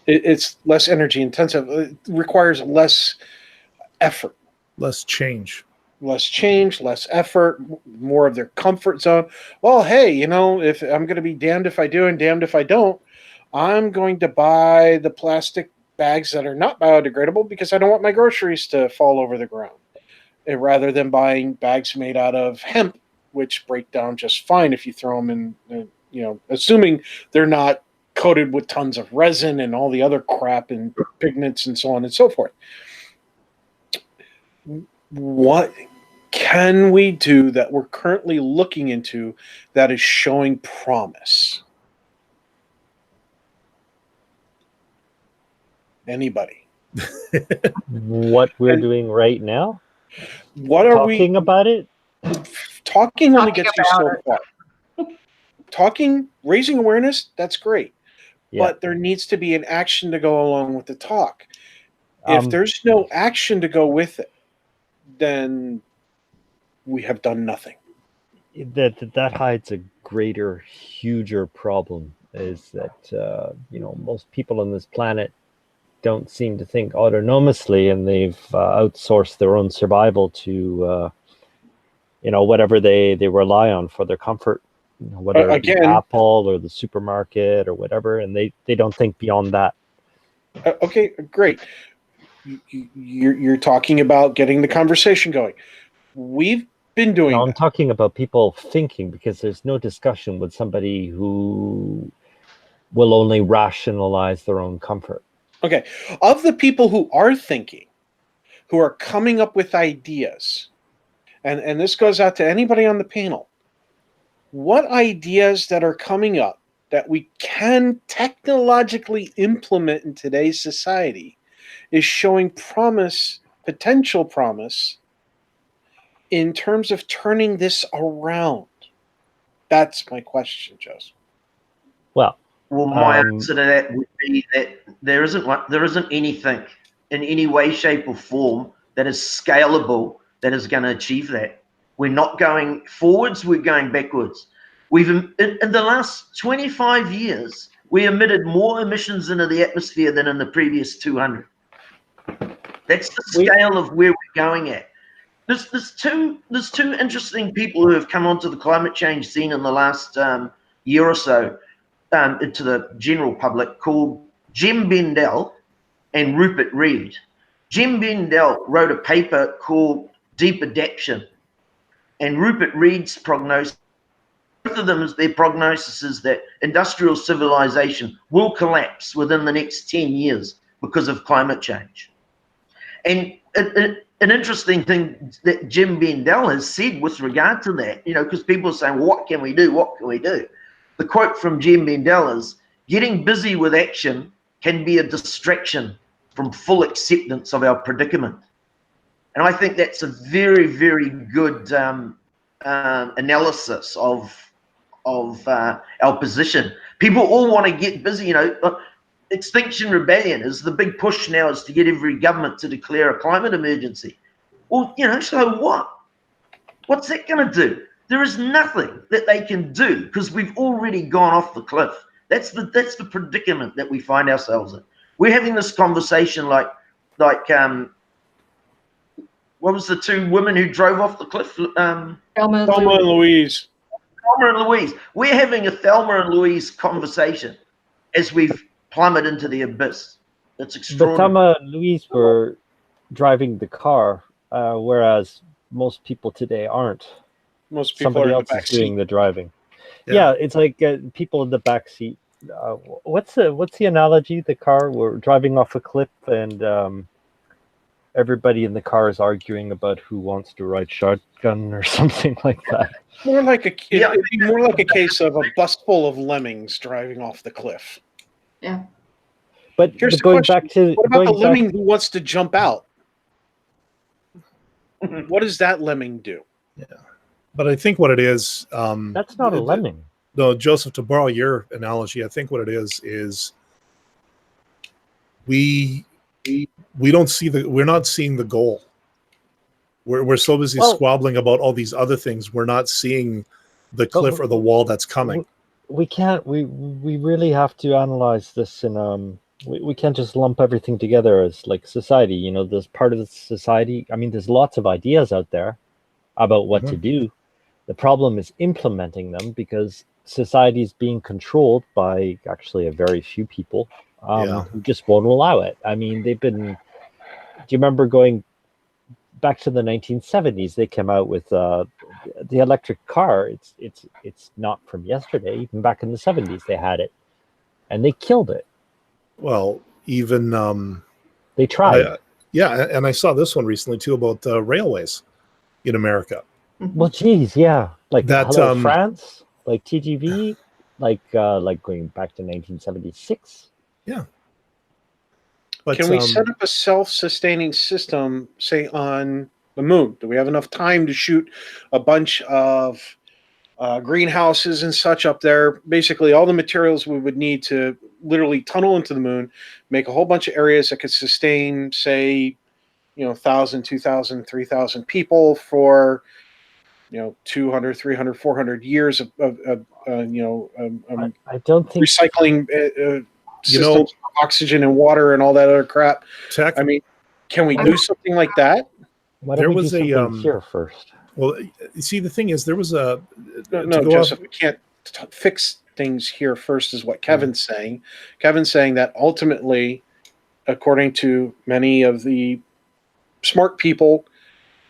it's less energy intensive. It requires less effort, less change, less effort, more of their comfort zone. Well, hey, if I'm going to be damned if I do and damned if I don't, I'm going to buy the plastic bags that are not biodegradable because I don't want my groceries to fall over the ground, rather than buying bags made out of hemp, which break down just fine if you throw them in, assuming they're not coated with tons of resin and all the other crap and pigments and so on and so forth. What can we do that we're currently looking into that is showing promise? Anybody? What we're doing right now? What are Talking about it? Talking only Talking gets you so far. Talking, raising awareness, that's great. Yeah. But there needs to be an action to go along with the talk. If there's no action to go with it, then we have done nothing. That hides a greater, huger problem. Is that most people on this planet don't seem to think autonomously, and they've outsourced their own survival to whatever they rely on for their comfort, whether it be Apple or the supermarket or whatever, and they don't think beyond that. Okay, great. You're talking about getting the conversation going. We've been doing I'm talking about people thinking, because there's no discussion with somebody who will only rationalize their own comfort. Okay. Of the people who are thinking, who are coming up with ideas, and this goes out to anybody on the panel, what ideas that are coming up that we can technologically implement in today's society is showing promise, potential promise, in terms of turning this around? That's my question, Joseph. Well, my answer to that would be that there isn't anything in any way, shape, or form that is scalable that is going to achieve that. We're not going forwards, we're going backwards. We've in the last 25 years, we emitted more emissions into the atmosphere than in the previous 200. That's the scale of where we're going at. There's two interesting people who have come onto the climate change scene in the last year or so, into the general public, called Jem Bendell and Rupert Read. Jem Bendell wrote a paper called Deep Adaptation, and Rupert Read's prognosis, both of them, their prognosis is that industrial civilization will collapse within the next 10 years because of climate change. And an interesting thing that Jem Bendell has said with regard to that, because people are saying, well, what can we do? What can we do? The quote from Jem Bendell is, getting busy with action can be a distraction from full acceptance of our predicament. And I think that's a very, very good analysis of our position. People all want to get busy. Extinction Rebellion is the big push now, is to get every government to declare a climate emergency. Well, so what? What's that going to do? There is nothing that they can do, because we've already gone off the cliff. That's the predicament that we find ourselves in. We're having this conversation like what was the two women who drove off the cliff? Thelma and Louise. Thelma and Louise. We're having a Thelma and Louise conversation as we've plummet into the abyss. That's extraordinary. But Thelma and Louise were driving the car, whereas most people today aren't. Most people Somebody are else in the back is doing seat. the driving. Yeah. It's like people in the back seat. What's the analogy? The car, we're driving off a cliff, and everybody in the car is arguing about who wants to ride shotgun or something like that. More like it'd be more like a case of a bus full of lemmings driving off the cliff. Yeah. But Here's the going question. back to What about the lemming who wants to jump out? What does that lemming do? Yeah. But I think what it is, that's not a lemming. No, Joseph, to borrow your analogy, I think what it is we don't see we're not seeing the goal. We're so busy squabbling about all these other things. We're not seeing the cliff or the wall that's coming. We can't. We really have to analyze this, and we can't just lump everything together as like society. There's part of the society. I mean, there's lots of ideas out there about what to do. The problem is implementing them, because society is being controlled by actually a very few people who just won't allow it. I mean, they've been. Do you remember going back to the 1970s? They came out with the electric car. It's not from yesterday. Even back in the 70s, they had it, and they killed it. Well, even they tried. And I saw this one recently too about railways. in America. Well, geez, yeah, like That, Hello France, like TGV, like going back to 1976. Yeah. But can we set up a self-sustaining system, say on the moon? Do we have enough time to shoot a bunch of greenhouses and such up there? Basically, all the materials we would need to literally tunnel into the moon, make a whole bunch of areas that could sustain, say, 1,000, 2,000, 3,000 people for 200, 300, 400 years of I don't think recycling systems for oxygen and water and all that other crap. Tech. I mean, can we do something like that? Why don't we do something here first? Well, you see, the thing is, there was a no, Joseph. We can't fix things here first, is what Kevin's saying. Kevin's saying that ultimately, according to many of the smart people,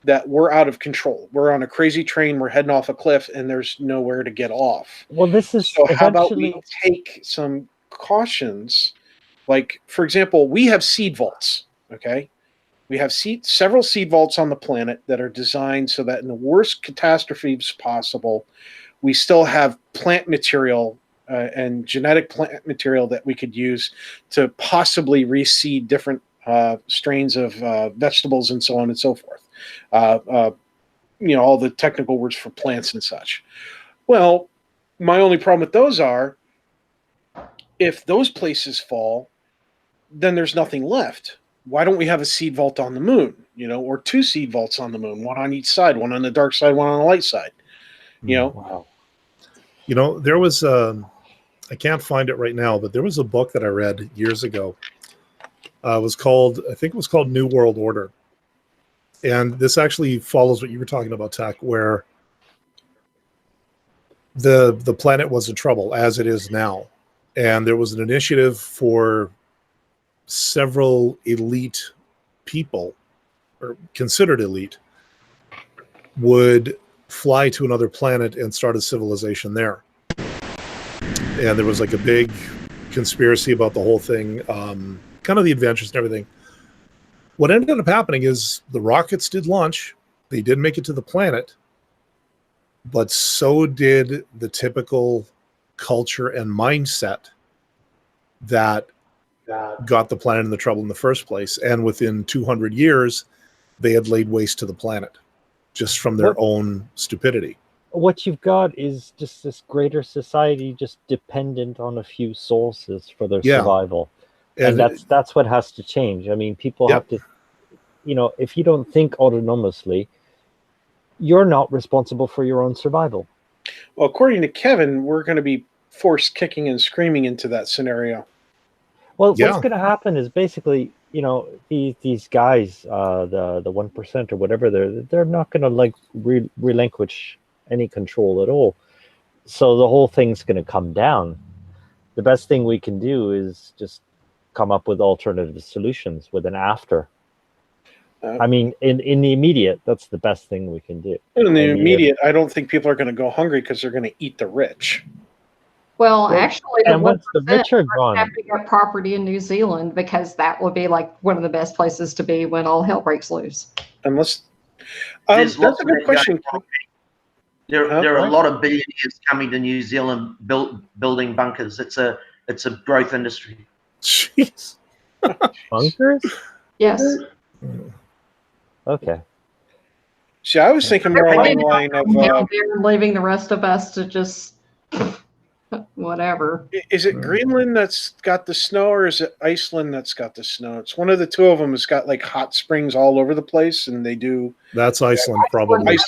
that we're out of control. We're on a crazy train. We're heading off a cliff, and there's nowhere to get off. Well, this is so. How about we take some cautions? Like, for example, we have seed vaults. Okay, we have several seed vaults on the planet that are designed so that in the worst catastrophes possible, we still have plant material and genetic plant material that we could use to possibly reseed different strains of vegetables and so on and so forth. All the technical words for plants and such. Well, my only problem with those are, if those places fall, then there's nothing left. Why don't we have a seed vault on the moon, or 2 seed vaults on the moon, one on each side, one on the dark side, one on the light side, Wow. There was I can't find it right now, but there was a book that I read years ago. I think it was called New World Order. And this actually follows what you were talking about, Tech, where the planet was in trouble, as it is now. And there was an initiative for several elite people, or considered elite, would fly to another planet and start a civilization there. And there was like a big conspiracy about the whole thing, kind of the adventures and everything. What ended up happening is the rockets did launch. They did make it to the planet, but so did the typical culture and mindset that got the planet in the trouble in the first place. And within 200 years, they had laid waste to the planet just from their own stupidity. What you've got is just this greater society just dependent on a few sources for their survival. And that's what has to change. I mean, people have to, if you don't think autonomously, you're not responsible for your own survival. Well, according to Kevin, we're going to be forced kicking and screaming into that scenario. Well, what's going to happen is basically, these guys, the 1% or whatever, they're not going to relinquish any control at all. So the whole thing's going to come down. The best thing we can do is just come up with alternative solutions with an after. I mean, in the immediate, that's the best thing we can do. In the immediate, I don't think people are going to go hungry because they're going to eat the rich. Well, actually, once the rich are gone, have to get property in New Zealand, because that would be like one of the best places to be when all hell breaks loose. Unless that's a good question. There are a lot of billionaires coming to New Zealand building bunkers. It's a growth industry. Jeez. Bunkers? Yes. Okay. See, I was thinking more along the line of down there and leaving the rest of us to just whatever. Is it Greenland that's got the snow, or is it Iceland that's got the snow? It's one of the two of them. Has got like hot springs all over the place, and they do. That's Iceland, probably.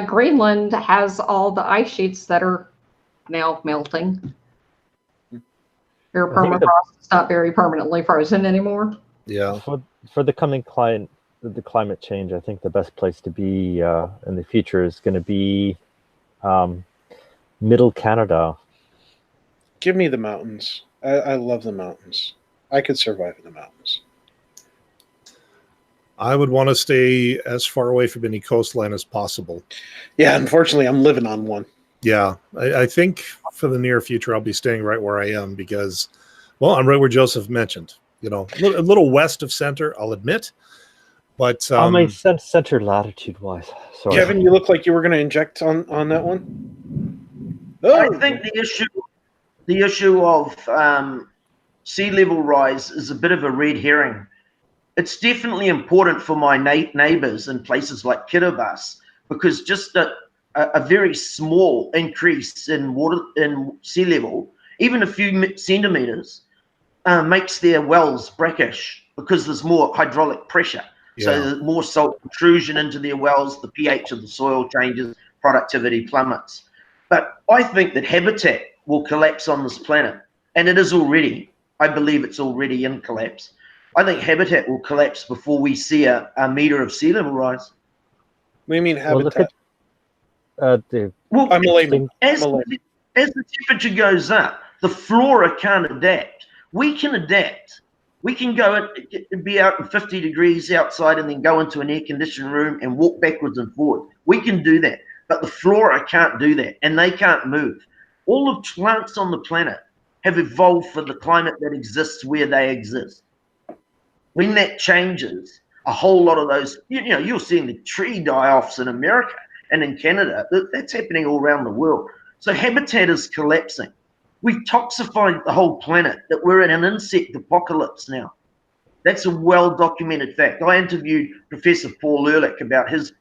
Greenland has all the ice sheets that are now melting. Their permafrost is not very permanently frozen anymore. Yeah. For the coming climate change, I think the best place to be in the future is going to be middle Canada. Give me the mountains. I love the mountains. I could survive in the mountains. I would want to stay as far away from any coastline as possible. Yeah, unfortunately, I'm living on one. Yeah, I think for the near future, I'll be staying right where I am because, well, I'm right where Joseph mentioned. A little west of center, I'll admit, But Oh, my center latitude wise. Sorry. Kevin, you look like you were going to inject on that one. Oh. I think the issue of sea level rise is a bit of a red herring. It's definitely important for my neighbors in places like Kiribati, because just a very small increase in sea level, even a few centimeters, makes their wells brackish because there's more hydraulic pressure. Yeah. So there's more salt intrusion into their wells, the pH of the soil changes, productivity plummets. But I think that habitat will collapse on this planet, and it is already. I believe it's already in collapse. I think habitat will collapse before we see a meter of sea level rise. What do you mean habitat? I'm a layman. As the temperature goes up, the flora can't adapt. We can adapt. We can go and be out in 50 degrees outside and then go into an air-conditioned room and walk backwards and forward. We can do that. But the flora can't do that, and they can't move. All the plants on the planet have evolved for the climate that exists where they exist. When that changes, a whole lot of those, you're seeing the tree die-offs in America and in Canada. That's happening all around the world. So habitat is collapsing. We've toxified the whole planet, that we're in an insect apocalypse now. That's a well-documented fact. I interviewed Professor Paul Ehrlich about his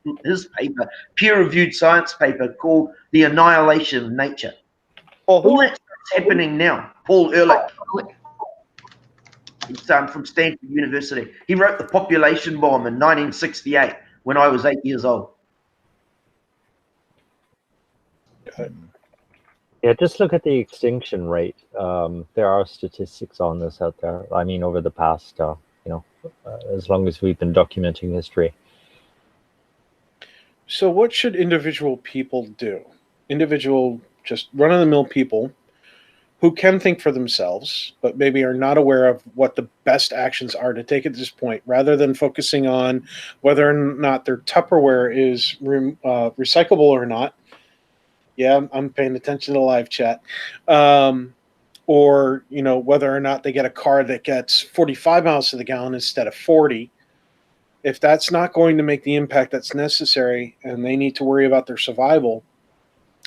paper, peer-reviewed science paper called The Annihilation of Nature. All that's happening now. Paul Ehrlich. He's from Stanford University. He wrote The Population Bomb in 1968 when I was 8 years old. Yeah, just look at the extinction rate. There are statistics on this out there. I mean, over the past, as long as we've been documenting history. So what should individual people do? Just run-of-the-mill people who can think for themselves, but maybe are not aware of what the best actions are to take at this point, rather than focusing on whether or not their Tupperware is recyclable or not. Yeah, I'm paying attention to the live chat. Or, whether or not they get a car that gets 45 miles to the gallon instead of 40. If that's not going to make the impact that's necessary, and they need to worry about their survival,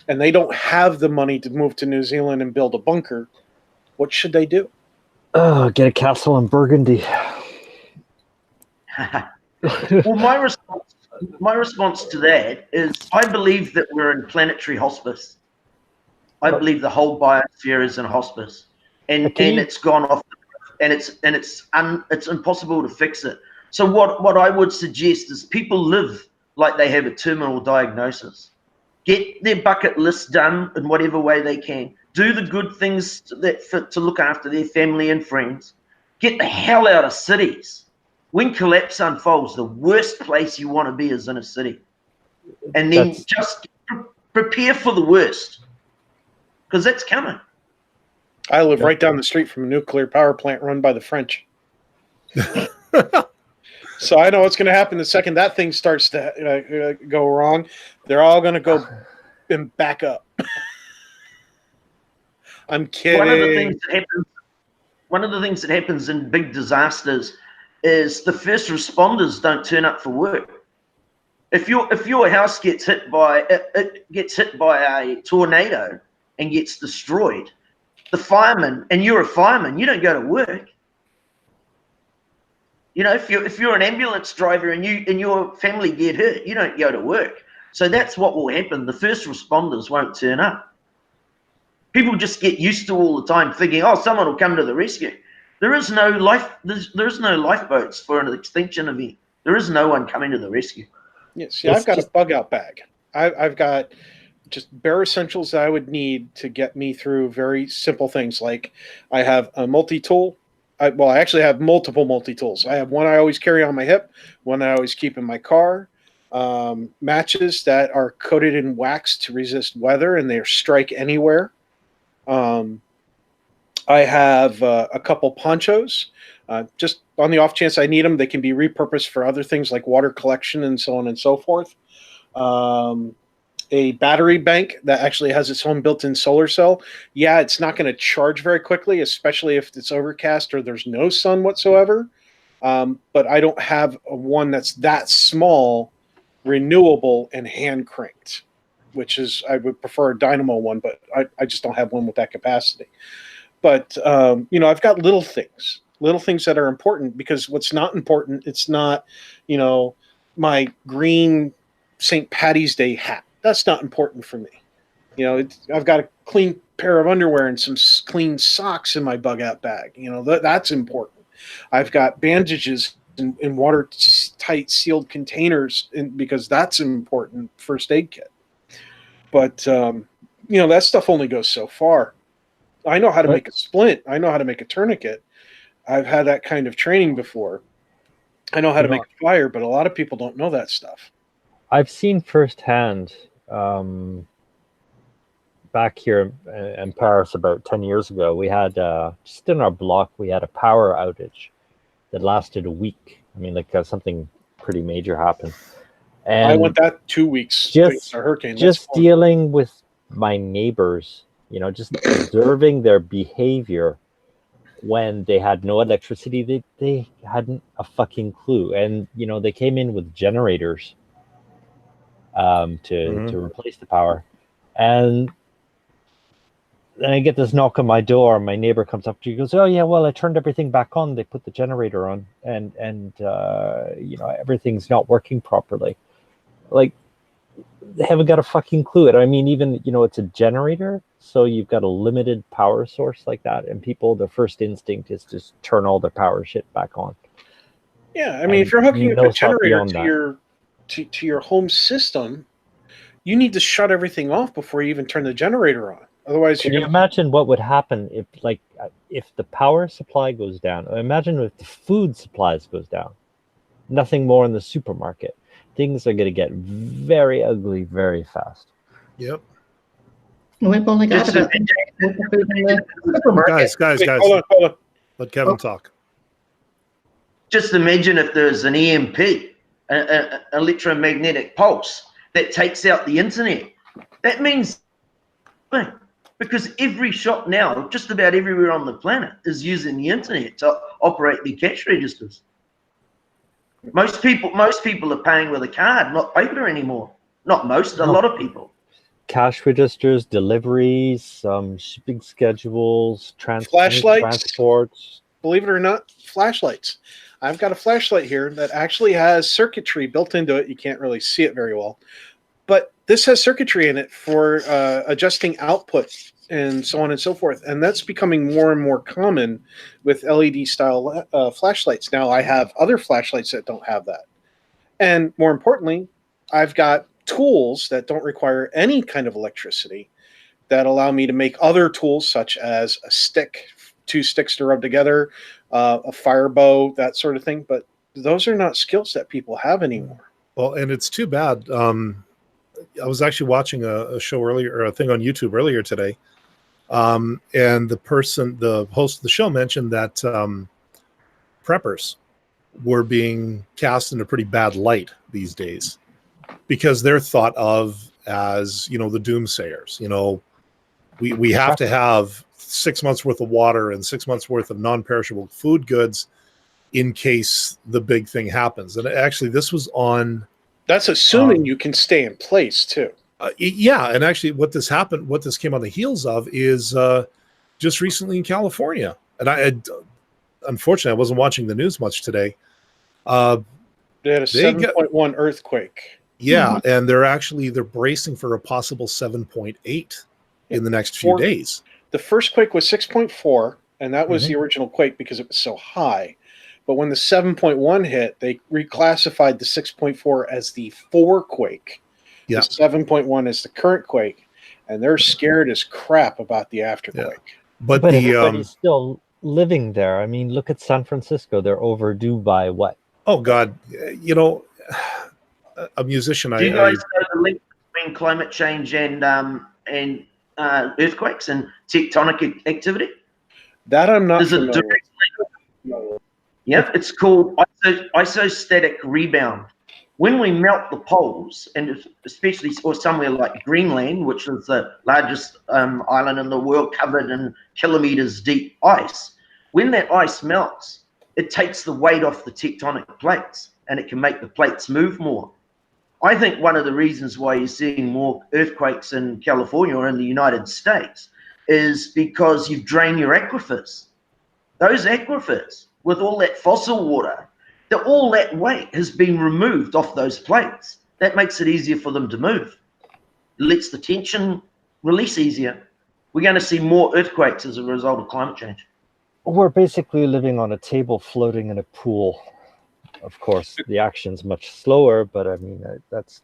and they don't have the money to move to New Zealand and build a bunker, what should they do? Get a castle in Burgundy. Well, my response to that is, I believe that we're in planetary hospice. I believe the whole biosphere is in hospice, and it's gone off, and it's impossible to fix it. So what I would suggest is people live like they have a terminal diagnosis. Get their bucket list done in whatever way they can. Do the good things to look after their family and friends. Get the hell out of cities. When collapse unfolds, the worst place you want to be is in a city. And then just prepare for the worst, because that's coming. I live right down the street from a nuclear power plant run by the French. So I know what's going to happen the second that thing starts to go wrong. They're all going to go and back up. I'm kidding. One of the things that happens in big disasters is the first responders don't turn up for work. If your house gets hit by a tornado and gets destroyed, the fireman, and you're a fireman, you don't go to work. If you're an ambulance driver and your family get hurt, you don't go to work. So that's what will happen. The first responders won't turn up. People just get used to all the time thinking, oh, someone will come to the rescue. There is no lifeboats for an extinction event. There is no one coming to the rescue. Yeah, see, I've got a bug out bag. I've got just bare essentials that I would need to get me through very simple things. Like I have a multi-tool. I actually have multiple multi-tools. I have one I always carry on my hip, one I always keep in my car, matches that are coated in wax to resist weather, and they strike anywhere. I have a couple ponchos, just on the off chance I need them. They can be repurposed for other things like water collection and so on and so forth. A battery bank that actually has its own built-in solar cell. Yeah, it's not going to charge very quickly, especially if it's overcast or there's no sun whatsoever. but I don't have one that's that small, renewable, and hand cranked, which is, I would prefer a dynamo one, but I just don't have one with that capacity. But, I've got little things that are important, because what's not important, it's not, my green St. Patty's Day hat. That's not important for me. I've got a clean pair of underwear and some clean socks in my bug out bag. That's important. I've got bandages in watertight sealed containers because that's an important first aid kit. But, that stuff only goes so far. I know how to make a splint. I know how to make a tourniquet. I've had that kind of training before. I know how to make a fire, but a lot of people don't know that stuff. I've seen firsthand back here in Paris about 10 years ago, we had, just in our block, we had a power outage that lasted a week. I mean, something pretty major happened. And I went that 2 weeks. Just a hurricane. Just dealing with my neighbors, just observing their behavior when they had no electricity. They hadn't a fucking clue. And, they came in with generators to replace the power. And then I get this knock on my door. My neighbor comes up to you, goes, "Oh yeah, well, I turned everything back on. They put the generator on, and everything's not working properly." Like, they haven't got a fucking clue. I mean, even it's a generator, so you've got a limited power source like that, and their first instinct is to just turn all their power shit back on. Yeah, I mean, if you're hooking up a generator to your home system, you need to shut everything off before you even turn the generator on. Otherwise, can you imagine what would happen if the power supply goes down? Imagine if the food supplies goes down. Nothing more in the supermarket. Things are going to get very ugly very fast. Yep. We've only got about food in the supermarket. Guys. Wait, hold on. Let Kevin talk. Just imagine if there's an EMP, an electromagnetic pulse, that takes out the internet. That means, because every shop now, just about everywhere on the planet, is using the internet to operate their cash registers. Most people are paying with a card, not paper anymore. Not most, a lot of people. Cash registers, deliveries, shipping schedules, flashlights, transports. Believe it or not, flashlights. I've got a flashlight here that actually has circuitry built into it. You can't really see it very well, but this has circuitry in it for adjusting output and so on and so forth. And that's becoming more and more common with LED style flashlights. Now I have other flashlights that don't have that. And more importantly, I've got tools that don't require any kind of electricity that allow me to make other tools, such as a stick, 2 sticks to rub together, a fire bow, that sort of thing. But those are not skills that people have anymore. Well, and it's too bad. I was actually watching a show earlier, or a thing on YouTube earlier today. And the host of the show mentioned that preppers were being cast in a pretty bad light these days, because they're thought of as, the doomsayers. We have to have 6 months worth of water and 6 months worth of non-perishable food goods in case the big thing happens. And actually, this was on. That's assuming you can stay in place too. Yeah, and actually, what this came on the heels of is just recently in California. And unfortunately, I wasn't watching the news much today. They had a 7.1 earthquake. Yeah, and they're bracing for a possible 7.8 in the next few days. The first quake was 6.4, and that was the original quake because it was so high. But when the 7.1 hit, they reclassified the 6.4 as the 4 quake. Yeah. The 7.1 is the current quake, and they're scared as crap about the afterquake. Yeah. But everybody's still living there. I mean, look at San Francisco. They're overdue by what? Oh, God. A musician. Do you guys know the link between climate change and earthquakes and tectonic activity? That I'm not familiar with. Yep, it's called isostatic rebound. When we melt the poles, and especially or somewhere like Greenland, which is the largest island in the world covered in kilometers deep ice, when that ice melts, it takes the weight off the tectonic plates and it can make the plates move more. I think one of the reasons why you're seeing more earthquakes in California or in the United States is because you've drained your aquifers. Those aquifers, with all that fossil water, all that weight has been removed off those plates. That makes it easier for them to move. It lets the tension release easier. We're going to see more earthquakes as a result of climate change. We're basically living on a table floating in a pool. Of course, the action's much slower, but I mean, that's,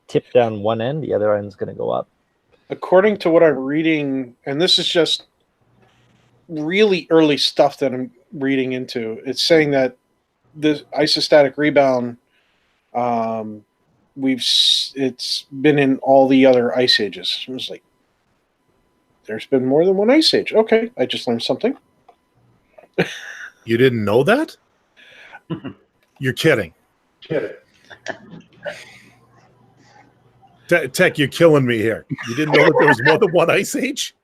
tip down one end, the other end's going to go up. According to what I'm reading, and this is just really early stuff that I'm reading into, it's saying that the isostatic rebound, it's been in all the other ice ages. It was like, there's been more than one ice age. Okay, I just learned something. You didn't know that? You're kidding. Tech, you're killing me here. You didn't know that there was more than one ice age?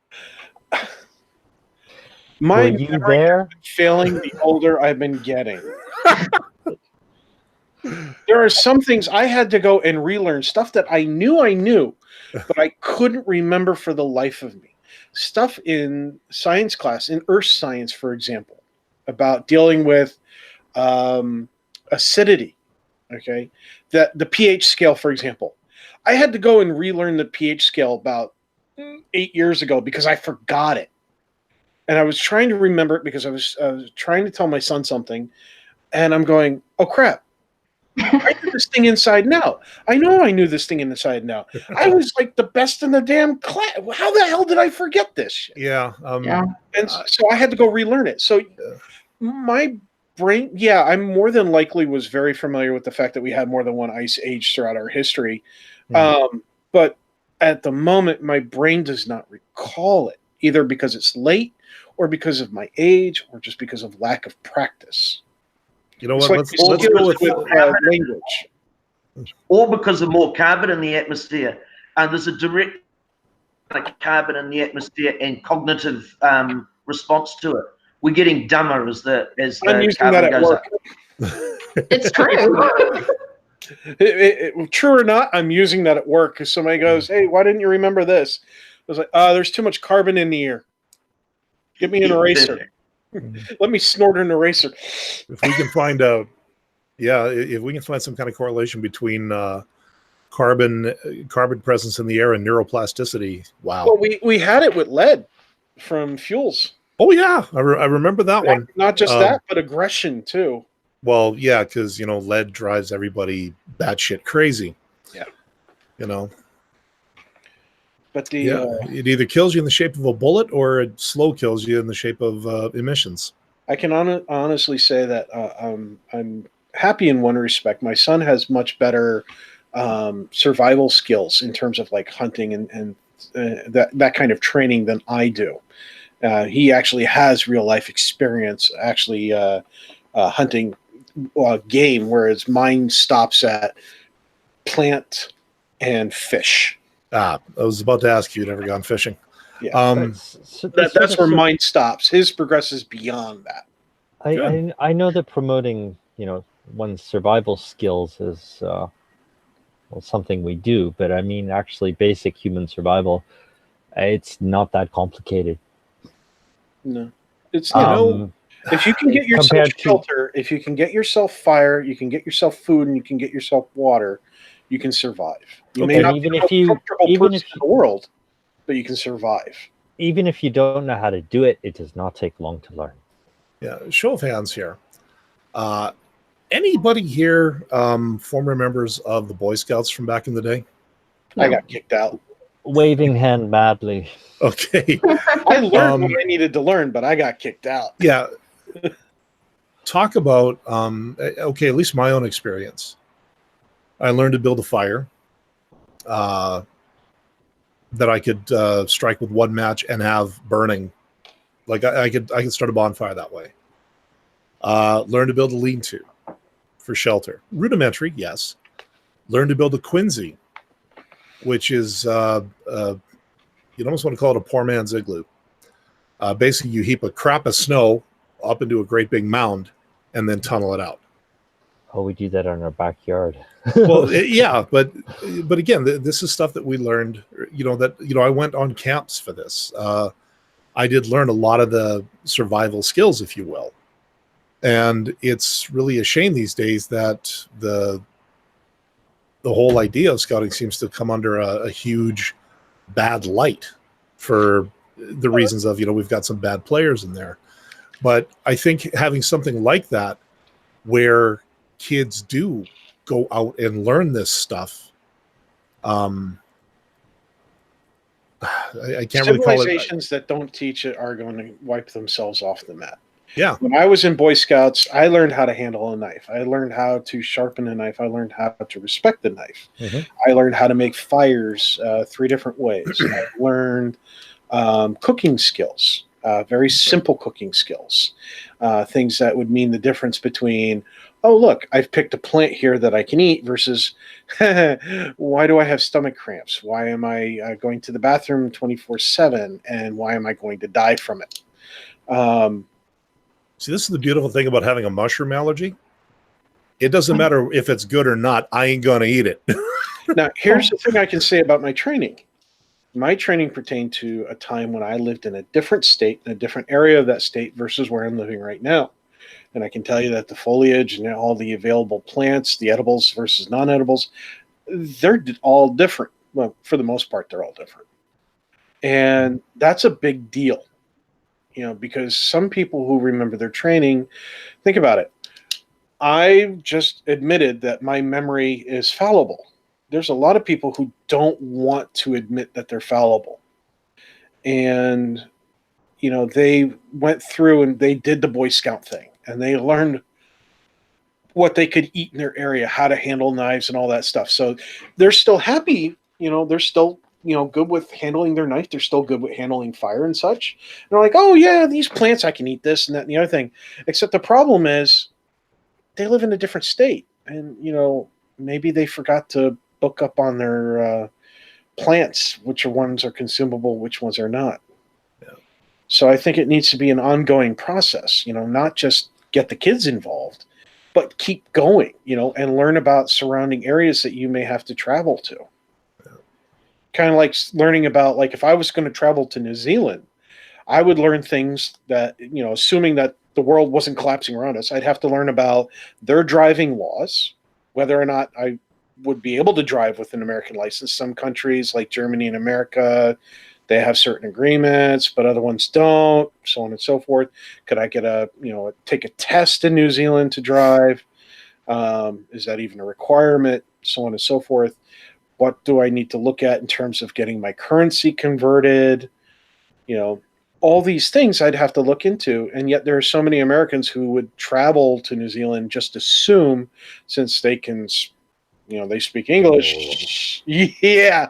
My Were you there? Failing the older I've been getting. There are some things I had to go and relearn, stuff that I knew, but I couldn't remember for the life of me. Stuff in science class, in earth science, for example, about dealing with acidity, okay? The pH scale, for example. I had to go and relearn the pH scale about 8 years ago because I forgot it. And I was trying to remember it because I was trying to tell my son something, and I'm going, oh, crap. I knew this thing inside now. I know I knew this thing inside now. I was like the best in the damn class. How the hell did I forget this shit? Yeah. And so I had to go relearn it. So my brain, I'm more than likely was very familiar with the fact that we had more than one ice age throughout our history. Mm-hmm. But at the moment, my brain does not recall it, either because it's late or because of my age or just because of lack of practice. You know what? Let's go with language. Or because of more carbon in the atmosphere. There's a direct carbon in the atmosphere and cognitive response to it. We're getting dumber as the carbon goes up. It's true. True or not, I'm using that at work because somebody goes, hey, why didn't you remember this? I was like, there's too much carbon in the air. Give me an eraser. Let me snort an eraser. If we can find some kind of correlation between carbon presence in the air and neuroplasticity, wow. Well, we had it with lead from fuels. Oh yeah, I remember that one. Not just that, but aggression too. Well, yeah, because lead drives everybody batshit crazy. Yeah. But it either kills you in the shape of a bullet or it slow kills you in the shape of emissions. I can honestly say that I'm happy in one respect. My son has much better survival skills in terms of like hunting and that kind of training than I do. He actually has real life experience actually hunting game, whereas mine stops at plant and fish. I was about to ask you, you've never gone fishing. Yeah, that's where mine stops. His progresses beyond that. I know that promoting, one's survival skills is something we do, but I mean, actually, basic human survival, it's not that complicated. No, it's if you can get yourself shelter, if you can get yourself fire, you can get yourself food, and you can get yourself water, you can survive. You may not be the most comfortable person in the world, but you can survive. Even if you don't know how to do it, it does not take long to learn. Yeah, show of hands here. Anybody here former members of the Boy Scouts from back in the day? I got kicked out. Waving hand madly. Okay. I learned what I needed to learn, but I got kicked out. Yeah. Talk about, at least my own experience. I learned to build a fire that I could strike with one match and have burning. Like I could start a bonfire that way. Learn to build a lean-to for shelter. Rudimentary, yes. Learn to build a quinzhee, which is you'd almost want to call it a poor man's igloo. Basically, you heap a crap of snow up into a great big mound and then tunnel it out. Oh, we do that on our backyard. Well, yeah, but again, this is stuff that we learned. I went on camps for this. I did learn a lot of the survival skills, if you will, and it's really a shame these days that the whole idea of scouting seems to come under a huge bad light for the reasons of we've got some bad players in there. But I think having something like that where kids do go out and learn this stuff. I can't really call it. Civilizations that don't teach it are going to wipe themselves off the map. Yeah. When I was in Boy Scouts, I learned how to handle a knife. I learned how to sharpen a knife. I learned how to respect the knife. Mm-hmm. I learned how to make fires 3 different ways. I learned cooking skills, very simple cooking skills, things that would mean the difference between, oh, look, I've picked a plant here that I can eat versus why do I have stomach cramps? Why am I going to the bathroom 24/7? And why am I going to die from it? See, this is the beautiful thing about having a mushroom allergy. It doesn't matter if it's good or not. I ain't going to eat it. Now, here's the thing I can say about my training. My training pertained to a time when I lived in a different state, in a different area of that state versus where I'm living right now. And I can tell you that the foliage and all the available plants, the edibles versus non-edibles, they're all different. Well, for the most part, they're all different. And that's a big deal, because some people who remember their training, think about it. I just admitted that my memory is fallible. There's a lot of people who don't want to admit that they're fallible. And, they went through and they did the Boy Scout thing. And they learned what they could eat in their area, how to handle knives and all that stuff. So they're still happy, they're still, good with handling their knife. They're still good with handling fire and such. And they're like, oh yeah, these plants, I can eat this and that and the other thing. Except the problem is they live in a different state. And, maybe they forgot to book up on their plants, which ones are consumable, which ones are not. Yeah. So I think it needs to be an ongoing process, not just get the kids involved, but keep going, and learn about surrounding areas that you may have to travel to. Yeah. Kind of like learning about, like, if I was going to travel to New Zealand, I would learn things that, assuming that the world wasn't collapsing around us, I'd have to learn about their driving laws, whether or not I would be able to drive with an American license. Some countries like Germany and America, they have certain agreements, but other ones don't, so on and so forth. Could I get take a test in New Zealand to drive? Is that even a requirement? So on and so forth. What do I need to look at in terms of getting my currency converted? All these things I'd have to look into. And yet there are so many Americans who would travel to New Zealand, just assume, since they can, they speak English. Yeah.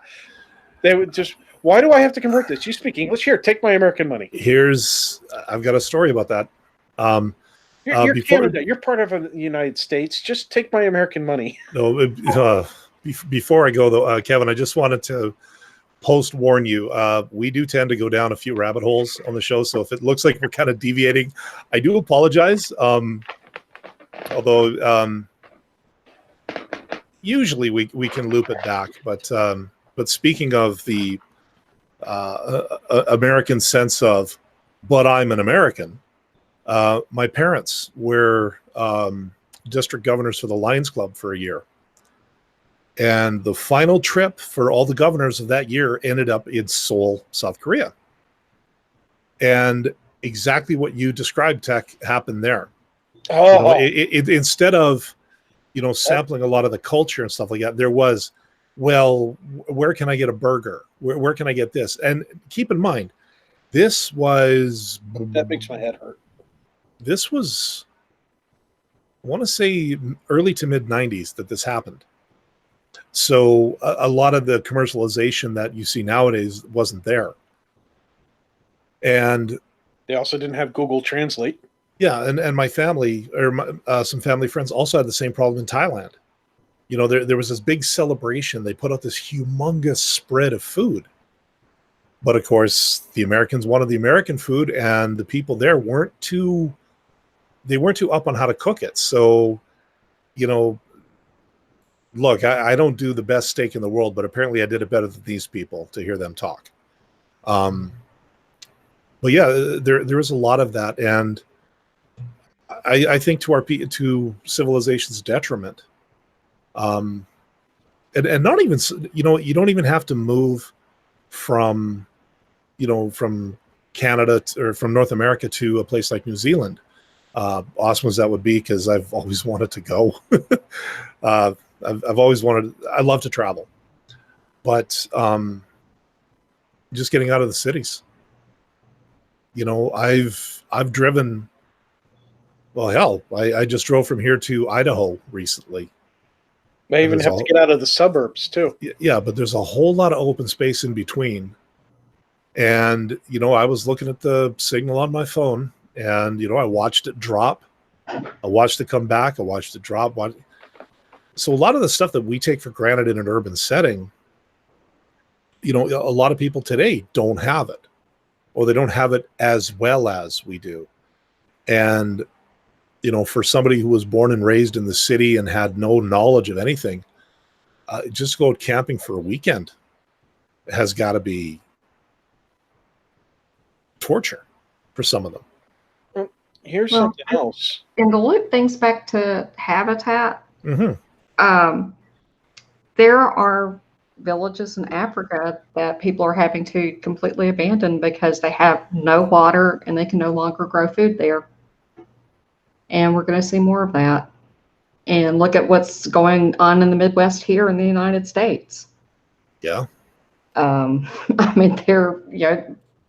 They would just, why do I have to convert this? You speak English? Here, take my American money. I've got a story about that. You're Canada. You're part of the United States. Just take my American money. No, before I go, though, Kevin, I just wanted to post-warn you. We do tend to go down a few rabbit holes on the show, so if it looks like we're kind of deviating, I do apologize. Although usually we can loop it back. But speaking of the American sense of, but I'm an American, my parents were district governors for the Lions Club for a year. And the final trip for all the governors of that year ended up in Seoul, South Korea. And exactly what you described, Tech, happened there. Oh. Instead of, sampling a lot of the culture and stuff like that, there was, well, where can I get a burger? Where can I get this? And keep in mind, this was... That makes my head hurt. This was, I want to say, early to mid-90s that this happened. So a lot of the commercialization that you see nowadays wasn't there. And they also didn't have Google Translate. Yeah, and my family, or some family friends, also had the same problem in Thailand. There was this big celebration. They put out this humongous spread of food. But of course, the Americans wanted the American food, and the people there weren't too they weren't too up on how to cook it. So, you know, look, I don't do the best steak in the world, but apparently I did it better than these people to hear them talk. But yeah, there is a lot of that, and I think to civilization's detriment. And not even, you know, you don't even have to move from, you know, from Canada or from North America to a place like New Zealand. Awesome as that would be, because I've always wanted to go. I've always wanted. I love to travel, but just getting out of the cities. You know, I've driven. Well, hell, I just drove from here to Idaho recently. May even have to get out of the suburbs too. Yeah, but there's a whole lot of open space in between. And, you know, I was looking at the signal on my phone, and, you know, I watched it drop. I watched it come back. I watched it drop. So a lot of the stuff that we take for granted in an urban setting, you know, a lot of people today don't have it, or they don't have it as well as we do. And, you know, for somebody who was born and raised in the city and had no knowledge of anything, just go out camping for a weekend has got to be torture for some of them. Here's something else. And to loop things back to habitat, Mm-hmm. There are villages in Africa that people are having to completely abandon because they have no water and they can no longer grow food there. And we're going to see more of that. And look at what's going on in the Midwest here in the United States. Yeah. I mean, their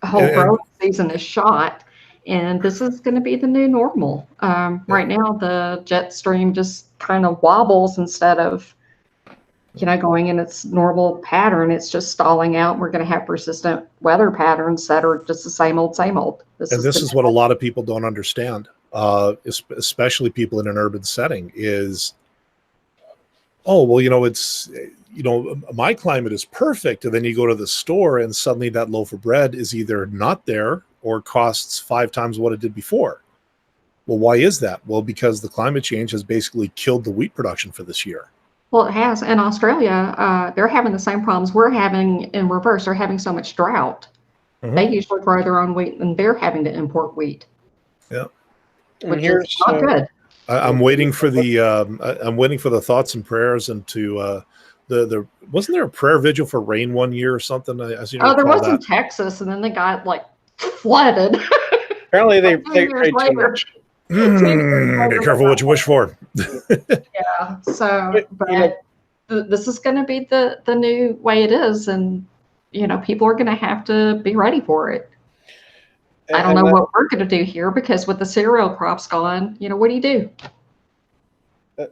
whole growing season is shot, and this is going to be the new normal. Right now, the jet stream just kind of wobbles instead of, going in its normal pattern. It's just stalling out. We're going to have persistent weather patterns that are just the same old, same old. This is what a lot of people don't understand, especially people in an urban setting, is, oh, well, it's, my climate is perfect. And then you go to the store and suddenly that loaf of bread is either not there or costs 5 times what it did before. Well, why is that? Well, because the climate change has basically killed the wheat production for this year. Well, it has. In Australia, they're having the same problems we're having in reverse. They're having so much drought. Mm-hmm. They usually grow their own wheat, and they're having to import wheat. Yeah, which is not good. I'm waiting for the thoughts and prayers, and to the wasn't there a prayer vigil for rain one year or something? There was in Texas, and then they got flooded. Apparently, they prayed too much. Be careful what you wish for. Yeah. So, but this is going to be the new way it is, and people are going to have to be ready for it. I don't know what we're going to do here, because with the cereal crops gone, what do you do?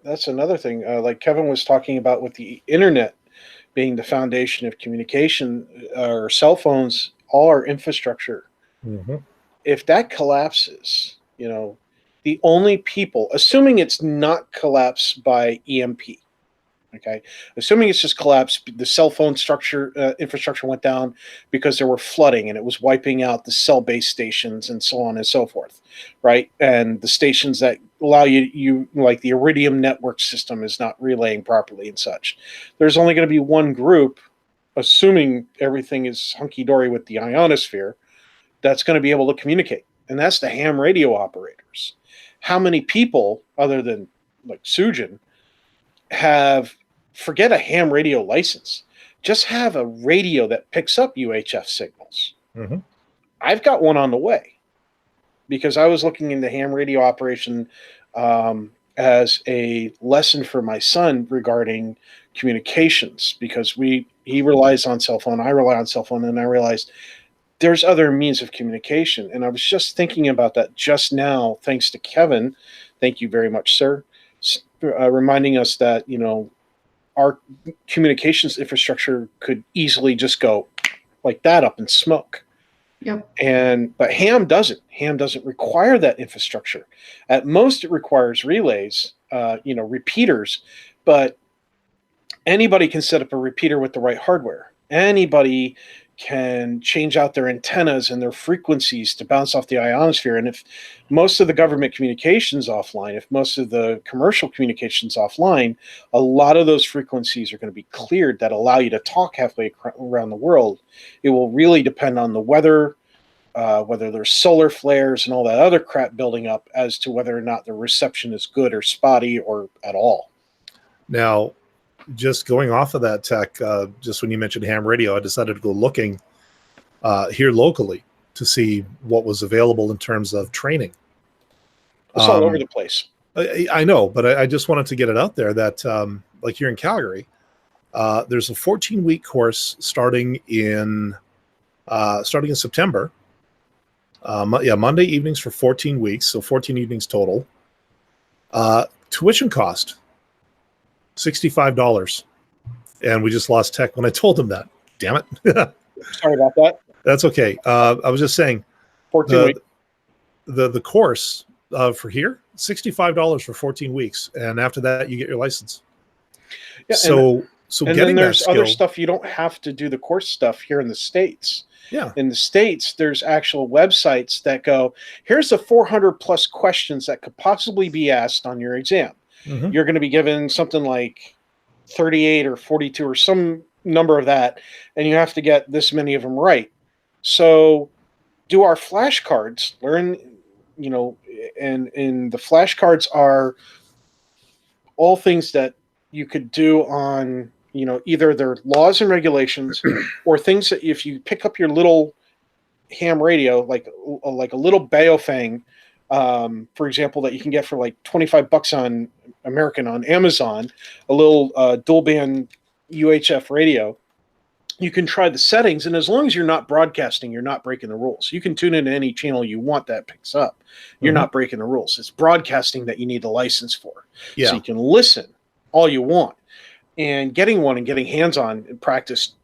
That's another thing. Like Kevin was talking about, with the internet being the foundation of communication, our cell phones, all our infrastructure. Mm-hmm. If that collapses, the only people, assuming it's not collapsed by EMP, okay, assuming it's just collapsed, the cell phone infrastructure went down because there were flooding and it was wiping out the cell base stations and so on and so forth, right? And the stations that allow you like the Iridium network system is not relaying properly and such. There's only going to be one group, assuming everything is hunky-dory with the ionosphere, that's going to be able to communicate, and that's the ham radio operators. How many people, other than like Sujin, forget a ham radio license, just have a radio that picks up UHF signals? Mm-hmm. I've got one on the way, because I was looking into ham radio operation as a lesson for my son regarding communications, because he relies on cell phone, I rely on cell phone, and I realized there's other means of communication. And I was just thinking about that just now, thanks to Kevin. Thank you very much, sir. Reminding us that, our communications infrastructure could easily just go like that up in smoke. Yep. But ham doesn't. Ham doesn't require that infrastructure. At most, it requires relays, repeaters, but anybody can set up a repeater with the right hardware. Anybody can change out their antennas and their frequencies to bounce off the ionosphere. And if most of the government communications offline, if most of the commercial communications offline, a lot of those frequencies are going to be cleared that allow you to talk halfway around the world. It will really depend on the weather, whether there's solar flares and all that other crap building up, as to whether or not the reception is good or spotty or at all. Now, just going off of that tech, just when you mentioned ham radio, I decided to go looking here locally to see what was available in terms of training. It's all over the place. I know, but I just wanted to get it out there that, like here in Calgary, there's a 14-week course starting in September. Monday evenings for 14 weeks, so 14 evenings total. Tuition cost $65, and we just lost tech when I told him that. Damn it! Sorry about that. That's okay. I was just saying, 14 weeks. The course for here, $65 for 14 weeks, and after that you get your license. Yeah, so and getting then there's that skill, other stuff. You don't have to do the course stuff here in the States. Yeah. In the States, there's actual websites that go, here's the 400 plus questions that could possibly be asked on your exam. Mm-hmm. You're going to be given something like 38 or 42 or some number of that, and you have to get this many of them right. So do our flashcards, learn, and the flashcards are all things that you could do on, either their laws and regulations or things that if you pick up your little ham radio, like a little Baofeng, for example, that you can get for like $25 on American on Amazon, a little dual band UHF radio. You can try the settings, and as long as you're not broadcasting, you're not breaking the rules. You can tune into any channel you want that picks up. You're not breaking the rules. It's broadcasting that you need the license for. Yeah. So you can listen all you want. And getting one and getting hands-on and practice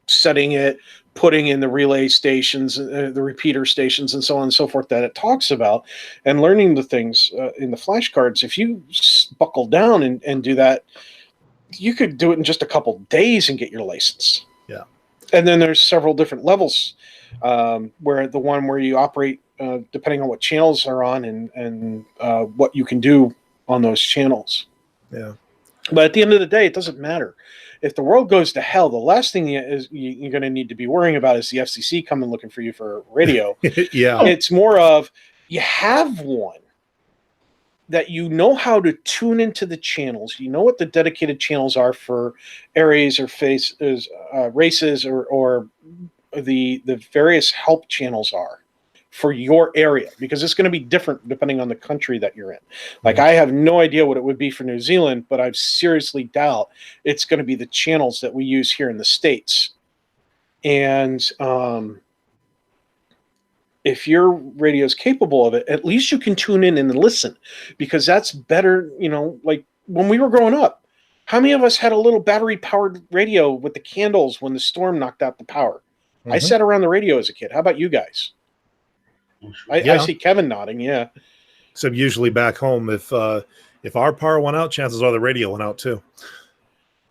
setting it, putting in the relay stations, the repeater stations, and so on and so forth that it talks about, and learning the things in the flashcards. If you buckle down and do that, you could do it in just a couple days and get your license. Yeah. And then there's several different levels where the one where you operate depending on what channels are on and what you can do on those channels. Yeah. But at the end of the day, it doesn't matter. If the world goes to hell, the last thing you're going to need to be worrying about is the FCC coming looking for you for radio. Yeah. It's more of you have one that you know how to tune into the channels. You know what the dedicated channels are for areas or races or the various help channels are for your area, because it's going to be different depending on the country that you're in. Like, I have no idea what it would be for New Zealand, but I seriously doubt it's going to be the channels that we use here in the States. And if your radio is capable of it, at least you can tune in and listen, because that's better. Like when we were growing up, how many of us had a little battery powered radio with the candles when the storm knocked out the power? I sat around the radio as a kid. How about you guys? I see Kevin nodding. Yeah. Except usually back home, if our power went out, chances are the radio went out too.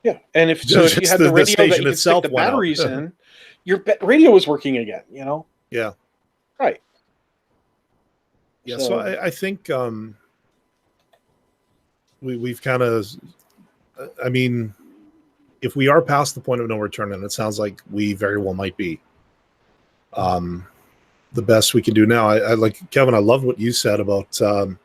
Yeah, and if you had the radio that you could stick the batteries in, your radio was working again. Yeah. Right. Yeah. So I think we've kind of. I mean, if we are past the point of no return, and it sounds like we very well might be. The best we can do now. I like Kevin. I love what you said about, live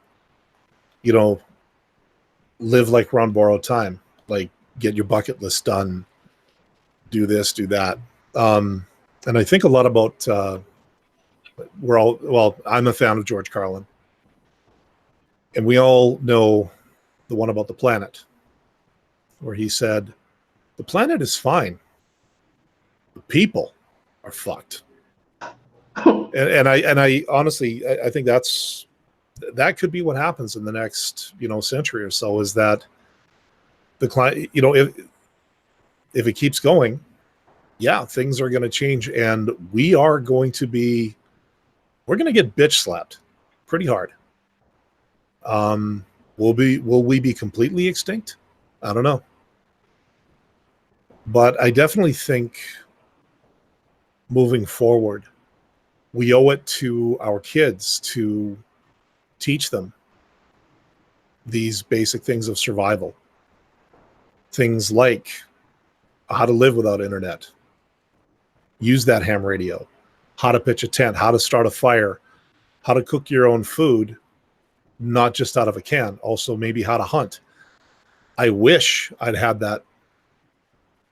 like we're on borrowed time. Like, get your bucket list done. Do this, do that. And I think a lot about. I'm a fan of George Carlin, and we all know the one about the planet, where he said, "The planet is fine. The people are fucked." And I honestly, I think that could be what happens in the next, century or so, is that the client, if it keeps going, yeah, things are going to change, and we're going to get bitch slapped pretty hard. Will we be completely extinct? I don't know. But I definitely think moving forward. We owe it to our kids to teach them these basic things of survival. Things like how to live without internet, use that ham radio, how to pitch a tent, how to start a fire, how to cook your own food, not just out of a can, also maybe how to hunt. I wish I'd had that.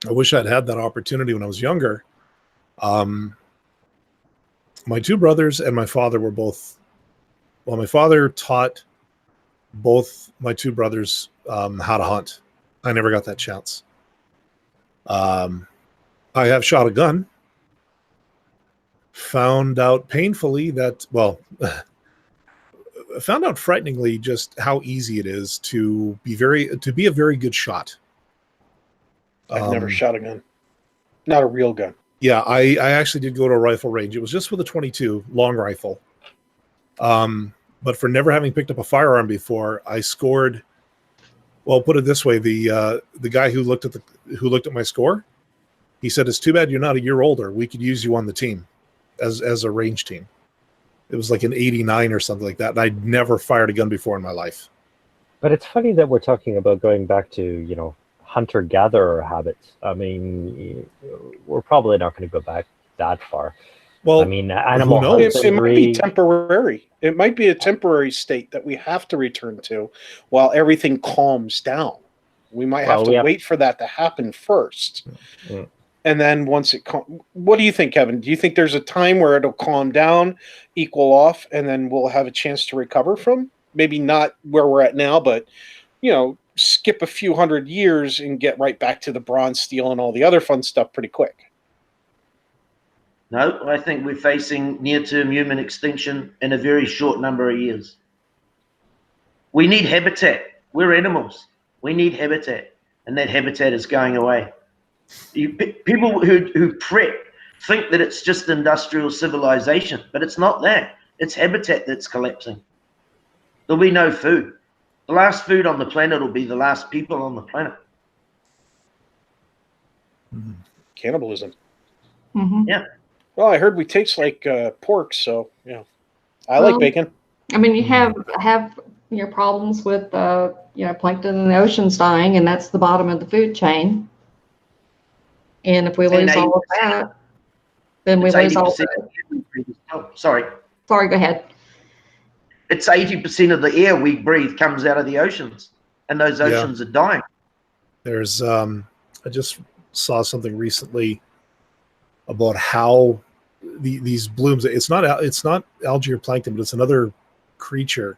I wish I'd had that opportunity when I was younger. My two brothers and my father were both, well, my father taught both my two brothers how to hunt. I never got that chance. I have shot a gun. Found out painfully that, well, found out frighteningly just how easy it is to be a very good shot. I've never shot a gun. Not a real gun. Yeah, I actually did go to a rifle range. It was just with a 22 long rifle. But for never having picked up a firearm before, I scored. Well, put it this way: the guy who looked at my score, he said, "It's too bad you're not a year older. We could use you on the team as a range team." It was like an 89 or something like that, and I'd never fired a gun before in my life. But it's funny that we're talking about going back to, hunter-gatherer habits. I mean, we're probably not going to go back that far. Well, I mean, animal It might be husbandry. temporary. It might be a temporary state that we have to return to while everything calms down. We might have to wait for that to happen first. Mm. And then once it what do you think, Kevin? Do you think there's a time where it'll calm down, equal off, and then we'll have a chance to recover from? Maybe not where we're at now, but, skip a few hundred years and get right back to the bronze, steel, and all the other fun stuff pretty quick. No, I think we're facing near-term human extinction in a very short number of years. We need habitat. We're animals. We need habitat, and that habitat is going away. People who prep think that it's just industrial civilization, but it's not that. It's habitat that's collapsing. There'll be no food. The last food on the planet will be the last people on the planet. Cannibalism. Mm-hmm. Yeah. Well, I heard we taste like pork, so I like bacon. I mean, you have problems with plankton in the oceans dying, and that's the bottom of the food chain. And if we lose all of that, then we lose all of it. Oh, sorry. Sorry, go ahead. It's 80% of the air we breathe comes out of the oceans, and those oceans are dying. There's I just saw something recently about how these blooms. It's not algae or plankton, but it's another creature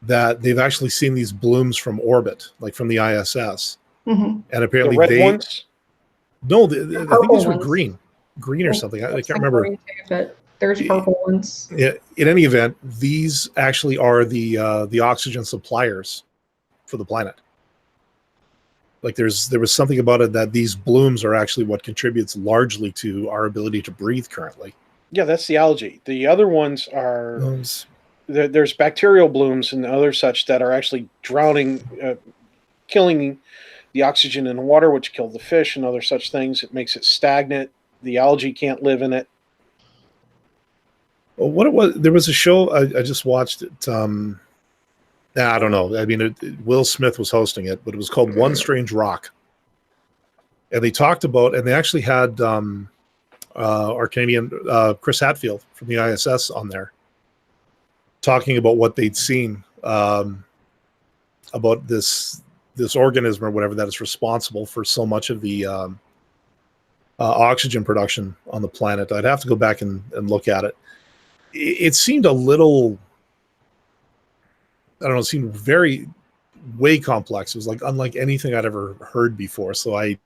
that they've actually seen these blooms from orbit, like from the ISS, Mm-hmm. and apparently The red ones? No, I think these were ones. green or something. I can't remember. Too, but there's purple ones. In any event, these actually are the oxygen suppliers for the planet. Like there was something about it that these blooms are actually what contributes largely to our ability to breathe currently. Yeah, that's the algae. The other ones are there's bacterial blooms and other such that are actually drowning, killing the oxygen in the water, which kill the fish and other such things. It makes it stagnant. The algae can't live in it. Well, what it was, there was a show I just watched it. I don't know. I mean, Will Smith was hosting it, but it was called One Strange Rock. And they talked about, and they actually had our Canadian Chris Hadfield from the ISS on there talking about what they'd seen about this organism or whatever that is responsible for so much of the oxygen production on the planet. I'd have to go back and look at it. It seemed a little, I don't know, it seemed way complex. It was like unlike anything I'd ever heard before. So I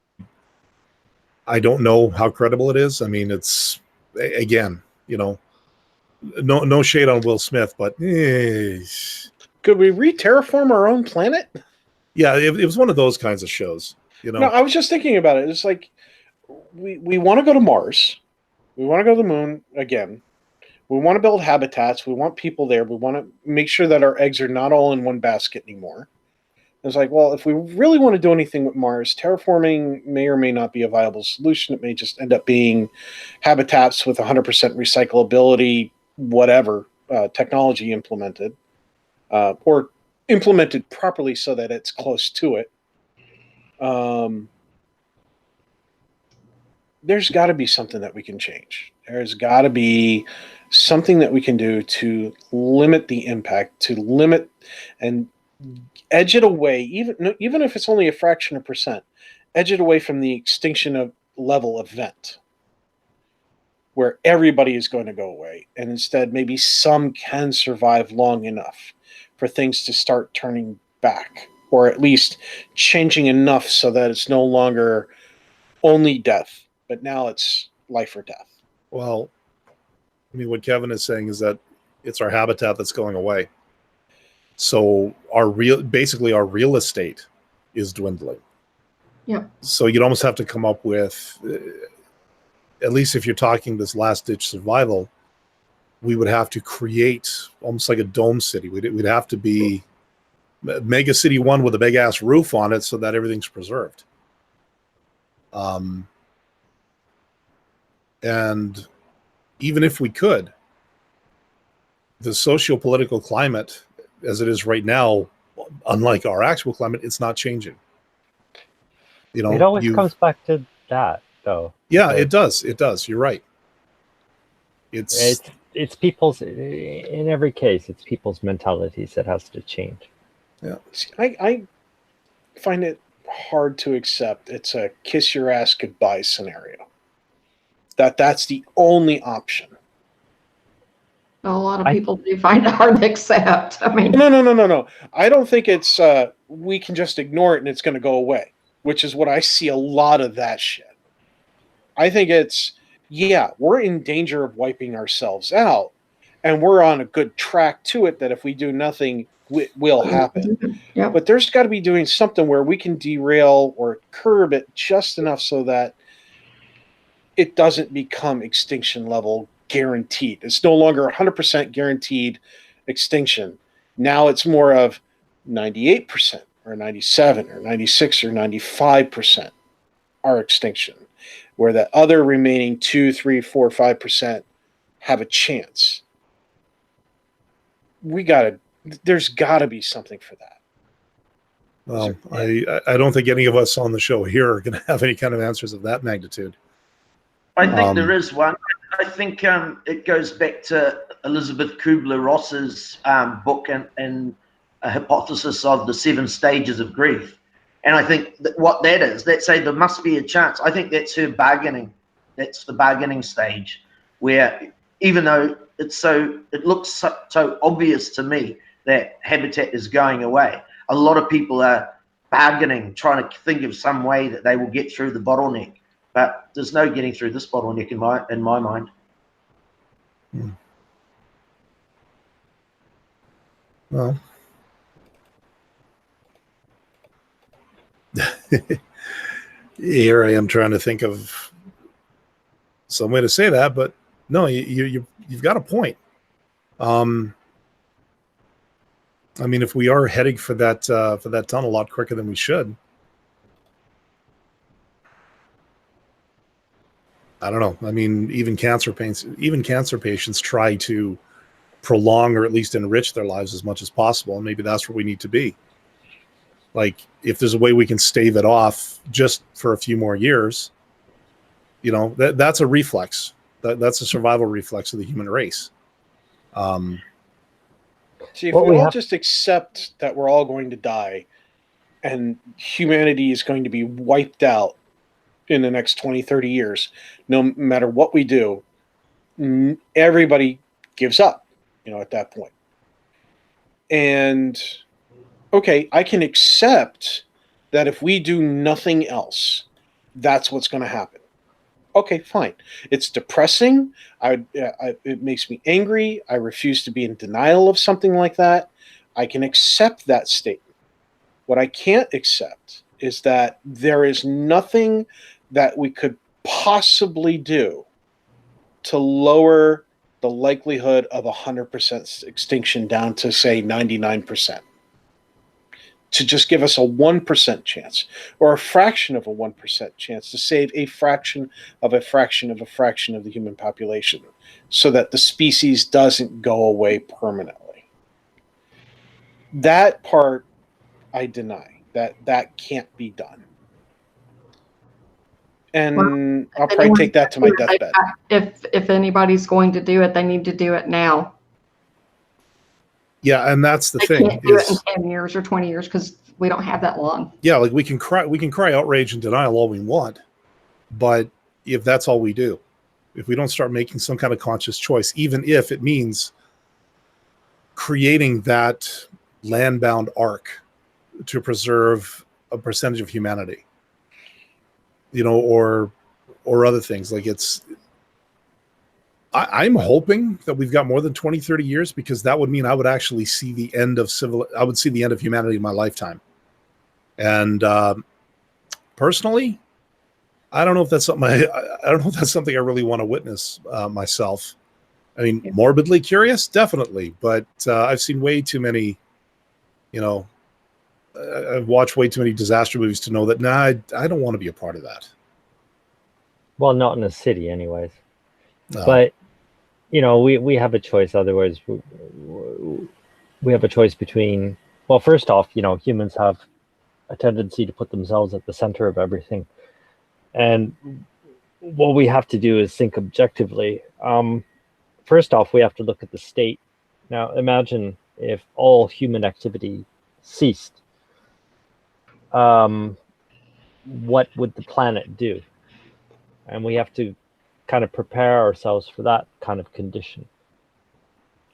don't know how credible it is. I mean, it's, again, no shade on Will Smith, but Could we re-terraform our own planet? Yeah, it was one of those kinds of shows. No, I was just thinking about it. It's like we want to go to Mars. We want to go to the moon again. We want to build habitats. We want people there. We want to make sure that our eggs are not all in one basket anymore. It's like, well, if we really want to do anything with Mars, terraforming may or may not be a viable solution. It may just end up being habitats with 100% recyclability, whatever, technology implemented, or implemented properly so that it's close to it. There's got to be something that we can change. There's got to be something that we can do to limit the impact, to limit and edge it away, even if it's only a fraction of percent, edge it away from the extinction of level event where everybody is going to go away. And instead, maybe some can survive long enough for things to start turning back, or at least changing enough so that it's no longer only death, but now it's life or death. Well, I mean, what Kevin is saying is that it's our habitat that's going away. So basically our real estate is dwindling. Yeah. So you'd almost have to come up with, at least if you're talking this last ditch survival, we would have to create almost like a dome city. We'd have to be mega city one with a big ass roof on it so that everything's preserved. And even if we could, the socio-political climate as it is right now, unlike our actual climate, it's not changing. You know, it always comes back to that, though. Yeah, it does. It does. You're right. It's people's, in every case, it's people's mentalities that has to change. Yeah. I find it hard to accept it's a kiss your ass goodbye scenario. That's the only option. A lot of people do find it hard to accept. I mean, no. I don't think it's we can just ignore it and it's going to go away, which is what I see a lot of that shit. I think it's, yeah, we're in danger of wiping ourselves out, and we're on a good track to it that if we do nothing, it will happen. Yep. But there's got to be doing something where we can derail or curb it just enough so that it doesn't become extinction level guaranteed. It's no longer 100% guaranteed extinction. Now it's more of 98% or 97 or 96 or 95% are extinction, where the other remaining 2, 3, 4, 5% have a chance. There's gotta be something for that. Well, I don't think any of us on the show here are going to have any kind of answers of that magnitude. I think there is one. I think it goes back to Elizabeth Kubler-Ross's book and a hypothesis of the 7 stages of grief. And I think that what that is, let's say there must be a chance. I think that's her bargaining. That's the bargaining stage, where even though it looks so obvious to me that habitat is going away, a lot of people are bargaining, trying to think of some way that they will get through the bottleneck. But there's no getting through this bottleneck in my mind. Well, here I am trying to think of some way to say that, but no, you've got a point. I mean, if we are heading for that tunnel a lot quicker than we should, I don't know. I mean, even cancer patients try to prolong or at least enrich their lives as much as possible, and maybe that's where we need to be. Like, if there's a way we can stave it off just for a few more years, you know, that's a reflex. That's a survival reflex of the human race. See, if we all just accept that we're all going to die and humanity is going to be wiped out in the next 20, 30 years, no matter what we do, everybody gives up, you know, at that point. And, okay, I can accept that if we do nothing else, that's what's going to happen. Okay, fine. It's depressing. It makes me angry. I refuse to be in denial of something like that. I can accept that statement. What I can't accept is that there is nothing that we could possibly do to lower the likelihood of 100% extinction down to, say, 99%. to just give us a 1% chance or a fraction of a 1% chance to save a fraction of a fraction of a fraction of the human population so that the species doesn't go away permanently. That part I deny. That can't be done. And I'll probably take that to my deathbed. If anybody's going to do it, they need to do it now. Yeah, and that's the They thing. can't do it in 10 years or 20 years because we don't have that long. Yeah, like we can cry outrage and denial all we want, but if that's all we do, if we don't start making some kind of conscious choice, even if it means creating that land-bound arc to preserve a percentage of humanity, or other things, like I'm hoping that we've got more than 20, 30 years, because that would mean I would actually see the end of humanity in my lifetime. And personally, I don't know if that's something I really want to witness myself. I mean, morbidly curious, definitely, but I've seen way too many, I've watched way too many disaster movies to know that, I don't want to be a part of that. Well, not in a city anyways. No. But, we have a choice. Otherwise, we have a choice between, well, first off, humans have a tendency to put themselves at the center of everything. And what we have to do is think objectively. First off, we have to look at the state. Now, imagine if all human activity ceased. What would the planet do? And we have to kind of prepare ourselves for that kind of condition.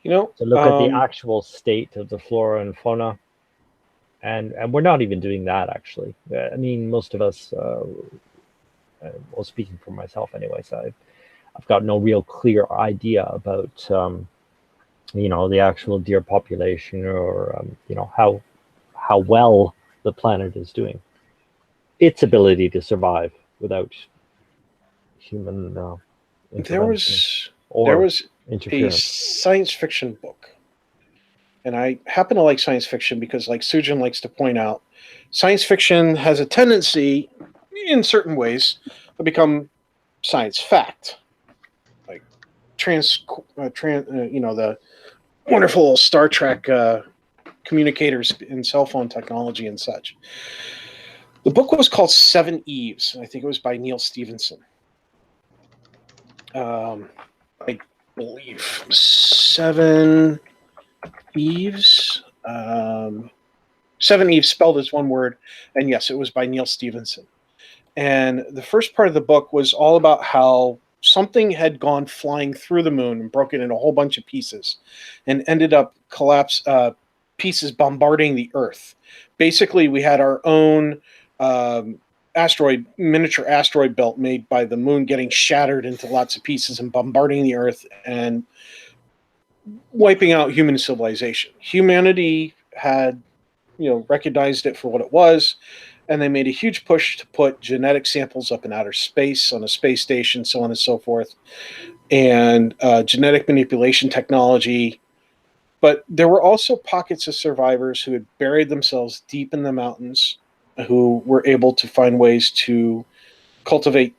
To look at the actual state of the flora and fauna. And we're not even doing that, actually. I mean, most of us, well, speaking for myself anyways, I've got no real clear idea about, the actual deer population or, how well the planet is doing. Its ability to survive without human there was a science fiction book, and I happen to like science fiction because, like Sujin likes to point out, science fiction has a tendency in certain ways to become science fact, like the wonderful Star Trek communicators and cell phone technology and such. The book was called Seven Eves. I think it was by Neil Stephenson. I believe Seven Eves. Seven Eves spelled as one word, and yes, it was by Neil Stephenson. And the first part of the book was all about how something had gone flying through the moon and broken in a whole bunch of pieces, and ended up pieces bombarding the Earth. Basically, we had our own miniature asteroid belt made by the moon getting shattered into lots of pieces and bombarding the Earth and wiping out human civilization. Humanity had, recognized it for what it was, and they made a huge push to put genetic samples up in outer space on a space station, so on and so forth, and genetic manipulation technology. But there were also pockets of survivors who had buried themselves deep in the mountains, who were able to find ways to cultivate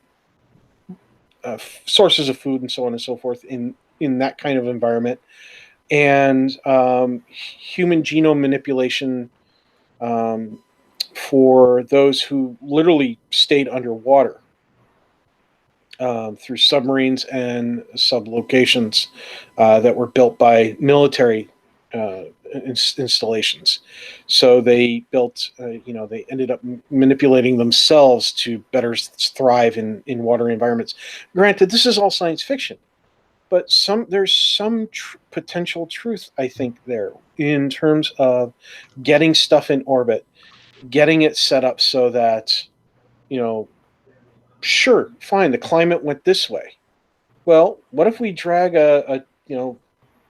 sources of food and so on and so forth in that kind of environment. And human genome manipulation for those who literally stayed underwater through submarines and sublocations that were built by military installations. So they built, they ended up manipulating themselves to better thrive in water environments. Granted, this is all science fiction, but there's some potential truth, I think, there in terms of getting stuff in orbit, getting it set up so that, sure, fine, the climate went this way. Well, what if we drag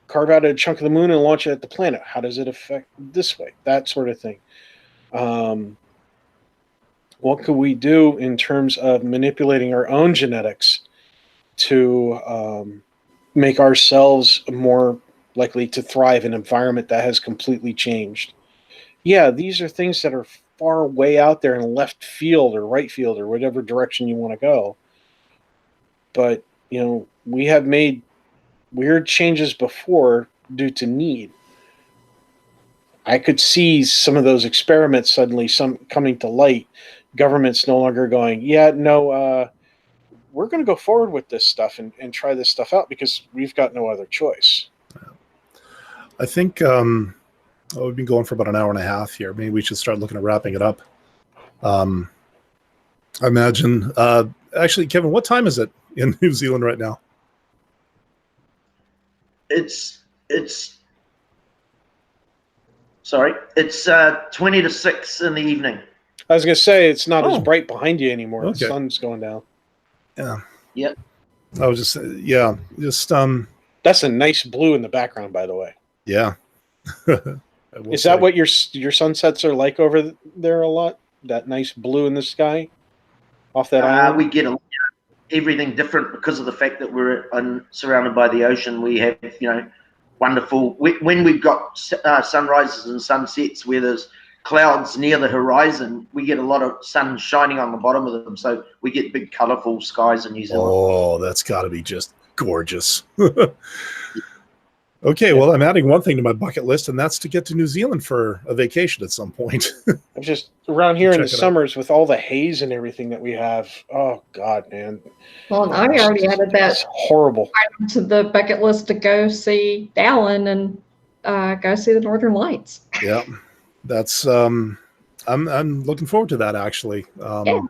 carve out a chunk of the moon and launch it at the planet? How does it affect this way? That sort of thing. What could we do in terms of manipulating our own genetics to make ourselves more likely to thrive in an environment that has completely changed? yeah, these are things that are far way out there in left field or right field or whatever direction you want to go. But, we have made weird changes before due to need. I could see some of those experiments suddenly coming to light. Governments no longer going, yeah, no, we're going to go forward with this stuff and try this stuff out because we've got no other choice. I think we've been going for about an hour and a half here. Maybe we should start looking at wrapping it up. I imagine. Actually, Kevin, what time is it in New Zealand right now? It's 20 to 6 in the evening. I was going to say, it's not as bright behind you anymore. Okay. The sun's going down. Yeah. Yep. I was just That's a nice blue in the background, by the way. Yeah. Is that what your sunsets are like over there a lot? That nice blue in the sky off that island? We get everything different because of the fact that we're surrounded by the ocean. We have, wonderful, when we've got sunrises and sunsets where there's clouds near the horizon, we get a lot of sun shining on the bottom of them. So we get big, colorful skies in New Zealand. Oh, that's got to be just gorgeous. Okay, well, I'm adding one thing to my bucket list, and that's to get to New Zealand for a vacation at some point. I'm just around here in the summers with all the haze and everything that we have. Oh, God, man. Well, and I already added that. It's horrible. To the bucket list to go see Dallin and go see the Northern Lights. Yeah, that's I'm looking forward to that, actually. Yeah.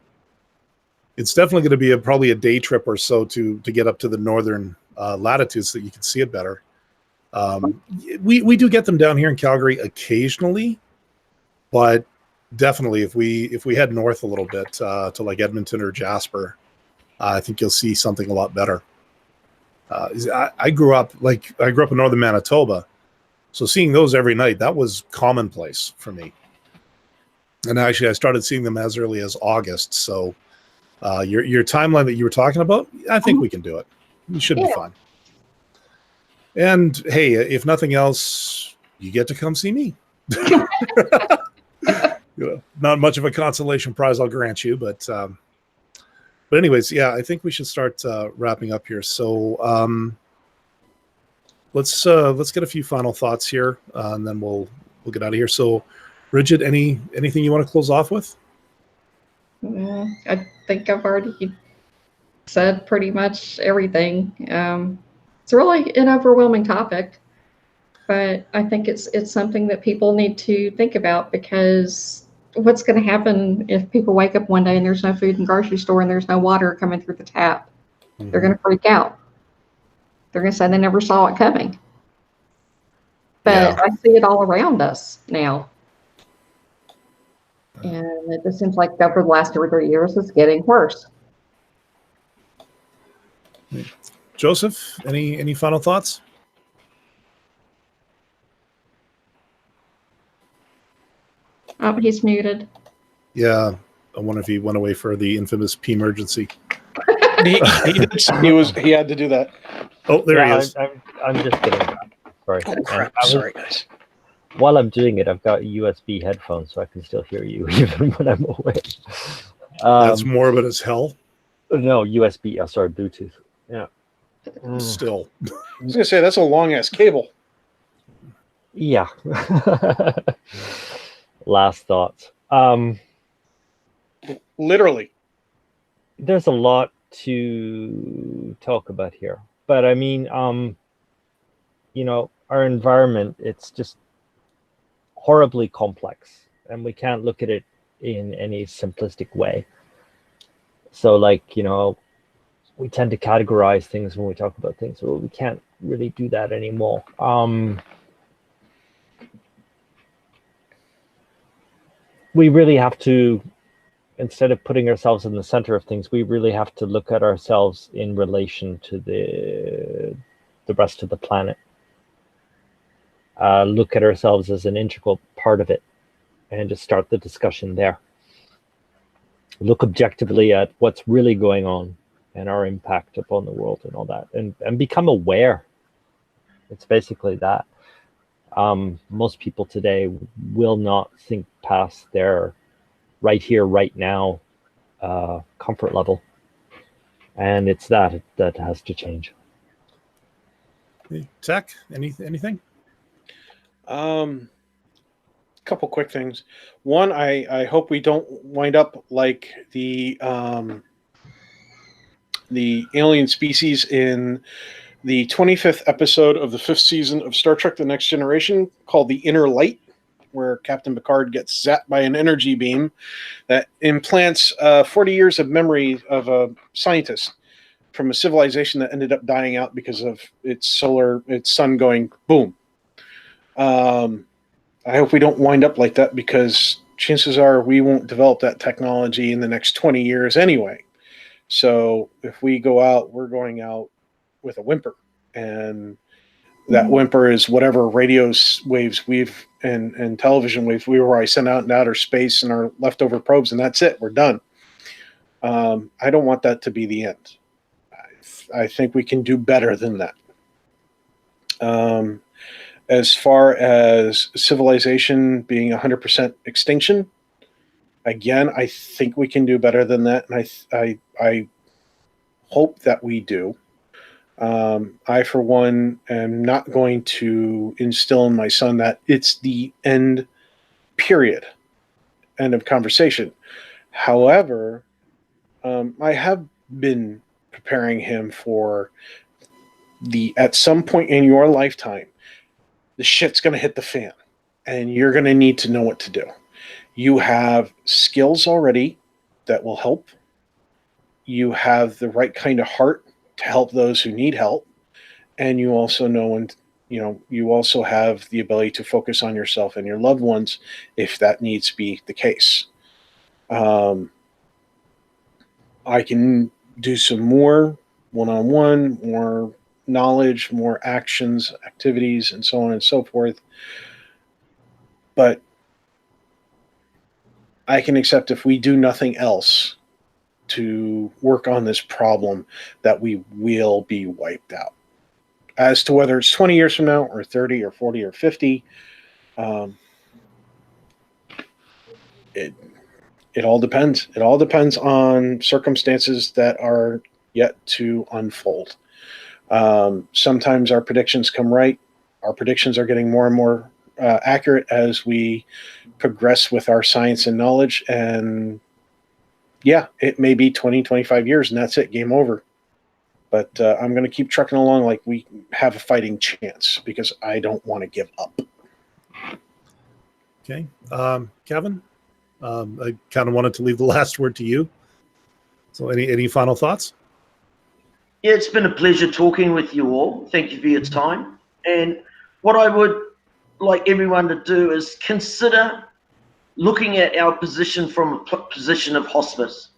It's definitely going to be probably a day trip or so to get up to the northern latitudes so that you can see it better. We do get them down here in Calgary occasionally, but definitely if we head north a little bit to like Edmonton or Jasper, I think you'll see something a lot better. I grew up in northern Manitoba, so seeing those every night, that was commonplace for me. And actually, I started seeing them as early as August. So your timeline that you were talking about, I think we can do it. It should be fun. And hey, if nothing else, you get to come see me. Not much of a consolation prize, I'll grant you, but anyways, yeah, I think we should start wrapping up here. So let's get a few final thoughts here, and then we'll get out of here. So, Bridget, anything you want to close off with? I think I've already said pretty much everything. It's really an overwhelming topic, but I think it's something that people need to think about, because what's going to happen if people wake up one day and there's no food in the grocery store and there's no water coming through the tap? Mm-hmm. They're going to freak out. They're going to say they never saw it coming. But I see it all around us now. And it just seems like over the last 2 or 3 years, it's getting worse. Joseph, any final thoughts? Oh, he's muted. Yeah, I wonder if he went away for the infamous P emergency. He had to do that. Oh, there he is. I'm just kidding. Sorry. Oh, crap. Sorry, guys. While I'm doing it, I've got USB headphones, so I can still hear you even when I'm away. That's morbid as hell. No, USB. Sorry, Bluetooth. Yeah. Still. I was going to say, that's a long-ass cable. Yeah. Last thoughts. Literally. There's a lot to talk about here. But I mean, our environment, it's just horribly complex. And we can't look at it in any simplistic way. So we tend to categorize things when we talk about things. Well, we can't really do that anymore. We really have to, instead of putting ourselves in the center of things, we really have to look at ourselves in relation to the rest of the planet. Look at ourselves as an integral part of it, and just start the discussion there. Look objectively at what's really going on and our impact upon the world and all that, and become aware. It's basically that. most people today will not think past their right here, right now comfort level. And it's that has to change. Tech, anything? Couple quick things. One, I hope we don't wind up like the alien species in the 25th episode of the 5th season of Star Trek The Next Generation called The Inner Light, where Captain Picard gets zapped by an energy beam that implants 40 years of memory of a scientist from a civilization that ended up dying out because of its sun going boom. I hope we don't wind up like that, because chances are we won't develop that technology in the next 20 years anyway. So if we go out, we're going out with a whimper, and that whimper is whatever radio waves and television waves we were sent out in outer space and our leftover probes, and that's it. We're done. I don't want that to be the end. I think we can do better than that. As far as civilization being 100% extinction, again, I think we can do better than that, and I hope that we do. I, for one, am not going to instill in my son that it's the end, period, end of conversation. However, I have been preparing him for at some point in your lifetime, the shit's going to hit the fan, and you're going to need to know what to do. You have skills already that will help. You have the right kind of heart to help those who need help. And you also know, you also have the ability to focus on yourself and your loved ones if that needs to be the case. I can do some more one-on-one, more knowledge, more actions, activities, and so on and so forth. But I can accept, if we do nothing else to work on this problem, that we will be wiped out. As to whether it's 20 years from now or 30 or 40 or 50, it all depends. It all depends on circumstances that are yet to unfold. Sometimes our predictions come right. Our predictions are getting more and more accurate as we progress with our science and knowledge. And yeah, it may be 20, 25 years and that's it, game over. But I'm going to keep trucking along like we have a fighting chance, because I don't want to give up. Okay. Kevin, I kind of wanted to leave the last word to you. So any final thoughts? Yeah, it's been a pleasure talking with you all. Thank you for your time. And what I would like everyone to do is consider looking at our position from a position of hospice.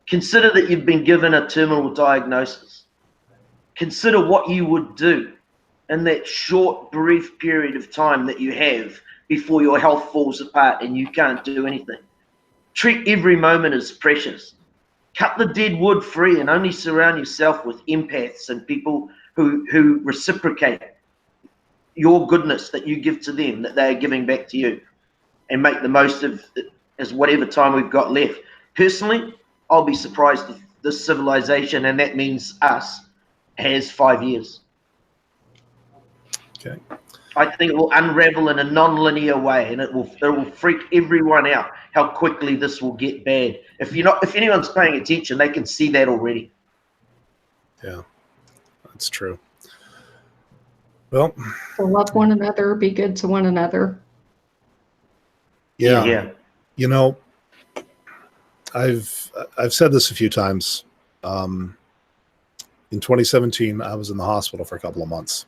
Consider that you've been given a terminal diagnosis. Consider what you would do in that short, brief period of time that you have before your health falls apart and you can't do anything. Treat every moment as precious. Cut the dead wood free and only surround yourself with empaths and people who reciprocate your goodness that you give to them, that they are giving back to you, and make the most of it as whatever time we've got left. Personally, I'll be surprised if this civilization, and that means us, has 5 years. Okay. I think it will unravel in a non-linear way, and it will freak everyone out how quickly this will get bad. If anyone's paying attention, they can see that already. Yeah, that's true. Well, So love one another, be good to one another. yeah. You know, I've said this a few times. In 2017, I was in the hospital for a couple of months.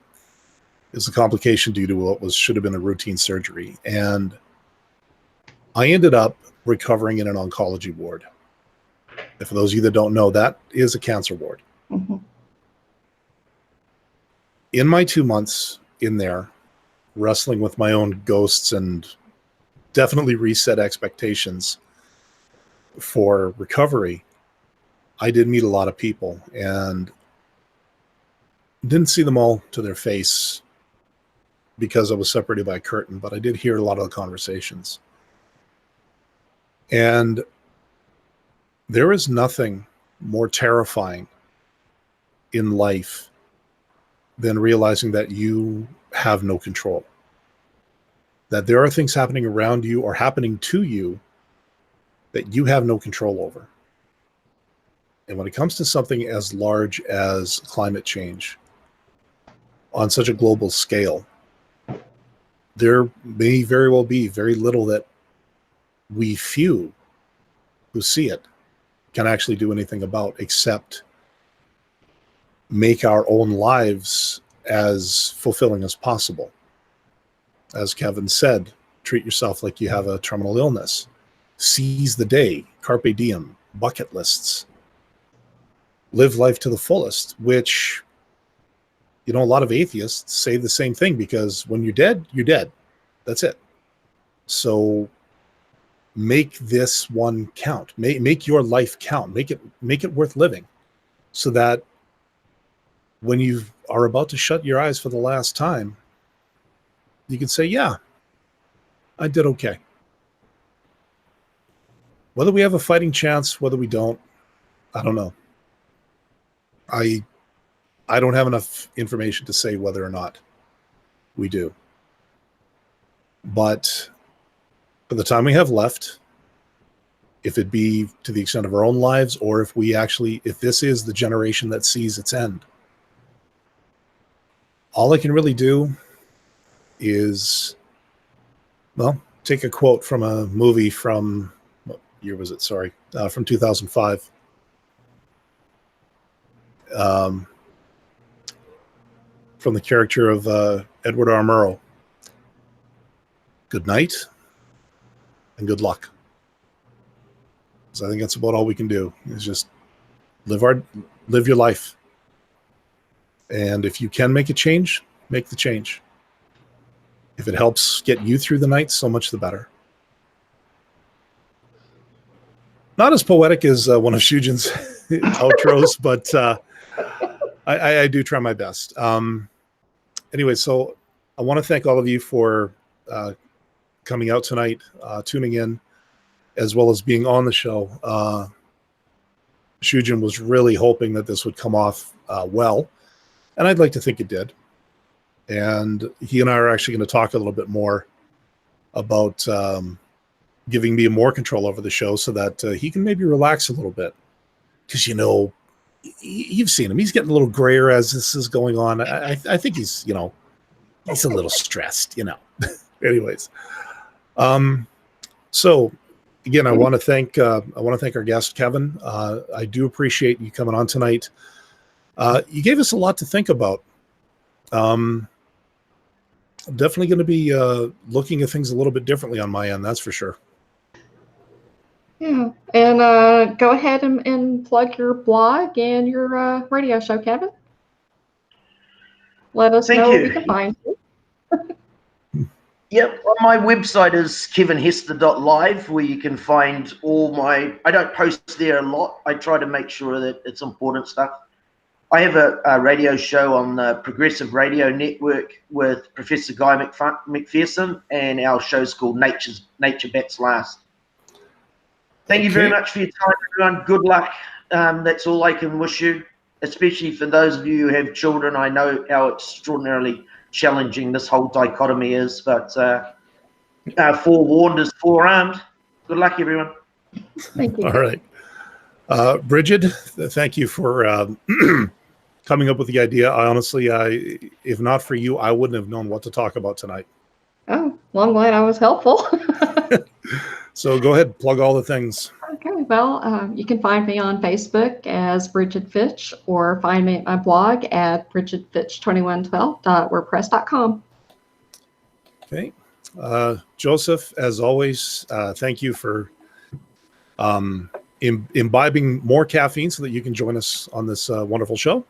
It was a complication due to what should have been a routine surgery. And I ended up recovering in an oncology ward. And for those of you that don't know, that is a cancer ward. Mm-hmm. In my 2 months in there, wrestling with my own ghosts and definitely reset expectations for recovery, I did meet a lot of people and didn't see them all to their face because I was separated by a curtain, but I did hear a lot of the conversations. And there is nothing more terrifying in life than realizing that you have no control. That there are things happening around you or happening to you that you have no control over. And when it comes to something as large as climate change on such a global scale, there may very well be very little that we few who see it can actually do anything about, except make our own lives as fulfilling as possible. As Kevin said, treat yourself like you have a terminal illness. Seize the day, carpe diem, bucket lists. Live life to the fullest, which, you know, a lot of atheists say the same thing, because when you're dead, you're dead. That's it. So make this one count. Make your life count. Make it worth living, so that when you are about to shut your eyes for the last time, you can say, yeah, I did okay. Whether we have a fighting chance, whether we don't, I don't know. I don't have enough information to say whether or not we do. But for the time we have left, if it be to the extent of our own lives, or if this is the generation that sees its end, all I can really do is, well, take a quote from a movie from, what year was it? Sorry, from 2005. From the character of Edward R. Murrow. Good night and good luck. So I think that's about all we can do, is just live your life. And if you can make a change, make the change. If it helps get you through the night, so much the better. Not as poetic as one of Shujin's outros, but I do try my best. Anyway, so I want to thank all of you for coming out tonight, tuning in, as well as being on the show. Shujin was really hoping that this would come off well, and I'd like to think it did. And he and I are actually going to talk a little bit more about giving me more control over the show, so that he can maybe relax a little bit. Because, you know, you've seen him. He's getting a little grayer as this is going on. I think he's, you know, he's a little stressed, you know. Anyways. So again, I want to thank our guest, Kevin. I do appreciate you coming on tonight. You gave us a lot to think about. I'm definitely going to be looking at things a little bit differently on my end. That's for sure. Yeah, and go ahead and plug your blog and your radio show, Kevin. Let us know where we can find you. Yep, well, my website is kevinhester.live, where you can find all my, I don't post there a lot. I try to make sure that it's important stuff. I have a radio show on the Progressive Radio Network with Professor Guy McPherson, and our show's called Nature Bats Last. Thank you very much for your time, everyone. Good luck. That's all I can wish you, especially for those of you who have children. I know how extraordinarily challenging this whole dichotomy is, but forewarned is forearmed. Good luck, everyone. Thank you. All right. Bridget, thank you for coming up with the idea. I honestly, if not for you, I wouldn't have known what to talk about tonight. Oh, well, I'm glad I was helpful. So go ahead, plug all the things. Okay, well, you can find me on Facebook as Bridget Fitch, or find me at my blog at bridgetfitch2112.wordpress.com. Okay. Joseph, as always, thank you for imbibing more caffeine so that you can join us on this wonderful show.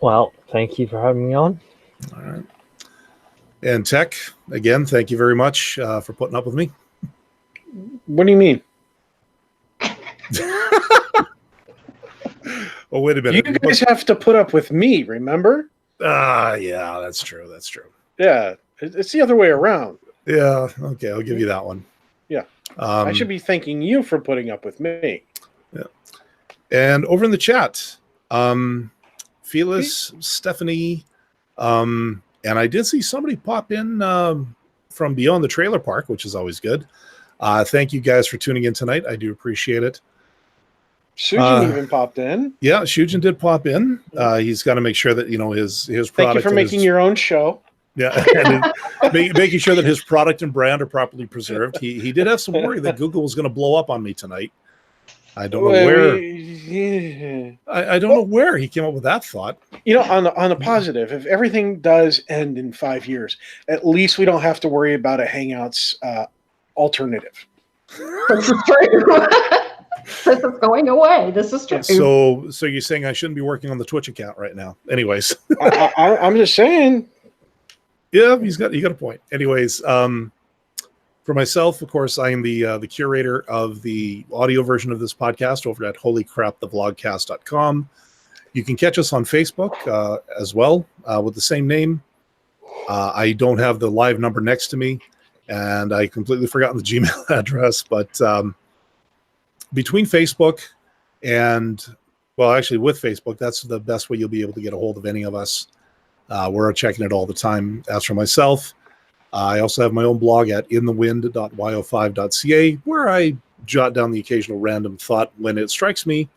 Well, thank you for having me on. All right. And Tech, again, thank you very much for putting up with me. What do you mean? Oh, wait a minute. You guys have to put up with me, remember? Yeah, that's true. That's true. Yeah, it's the other way around. Yeah. Okay, I'll give you that one. Yeah. I should be thanking you for putting up with me. Yeah. And over in the chat, Phyllis, Stephanie, and I did see somebody pop in from beyond the trailer park, which is always good. Thank you guys for tuning in tonight. I do appreciate it. Sujin even popped in. Yeah, Shujin did pop in. He's got to make sure that his product. Thank you for making your own show. Yeah, and making sure that his product and brand are properly preserved. He did have some worry that Google was going to blow up on me tonight. I don't know where. I don't know where he came up with that thought. On the positive, if everything does end in 5 years, at least we don't have to worry about a Hangouts alternative. This is true. This is going away. This is true. So you're saying I shouldn't be working on the Twitch account right now? Anyways, I'm just saying. Yeah, you got a point. Anyways, for myself, of course, I am the curator of the audio version of this podcast over at holycrapthevlogcast.com. You can catch us on Facebook as well with the same name. I don't have the live number next to me, and I completely forgotten the Gmail address, but between Facebook and, well, actually with Facebook, that's the best way you'll be able to get a hold of any of us. We're checking it all the time. As for myself, I also have my own blog at inthewind.yo5.ca, where I jot down the occasional random thought when it strikes me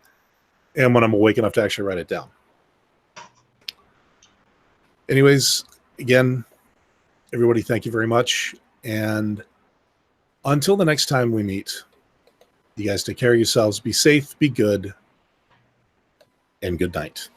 and when I'm awake enough to actually write it down. Anyways, again, everybody, thank you very much. And until the next time we meet, you guys take care of yourselves, be safe, be good, and good night.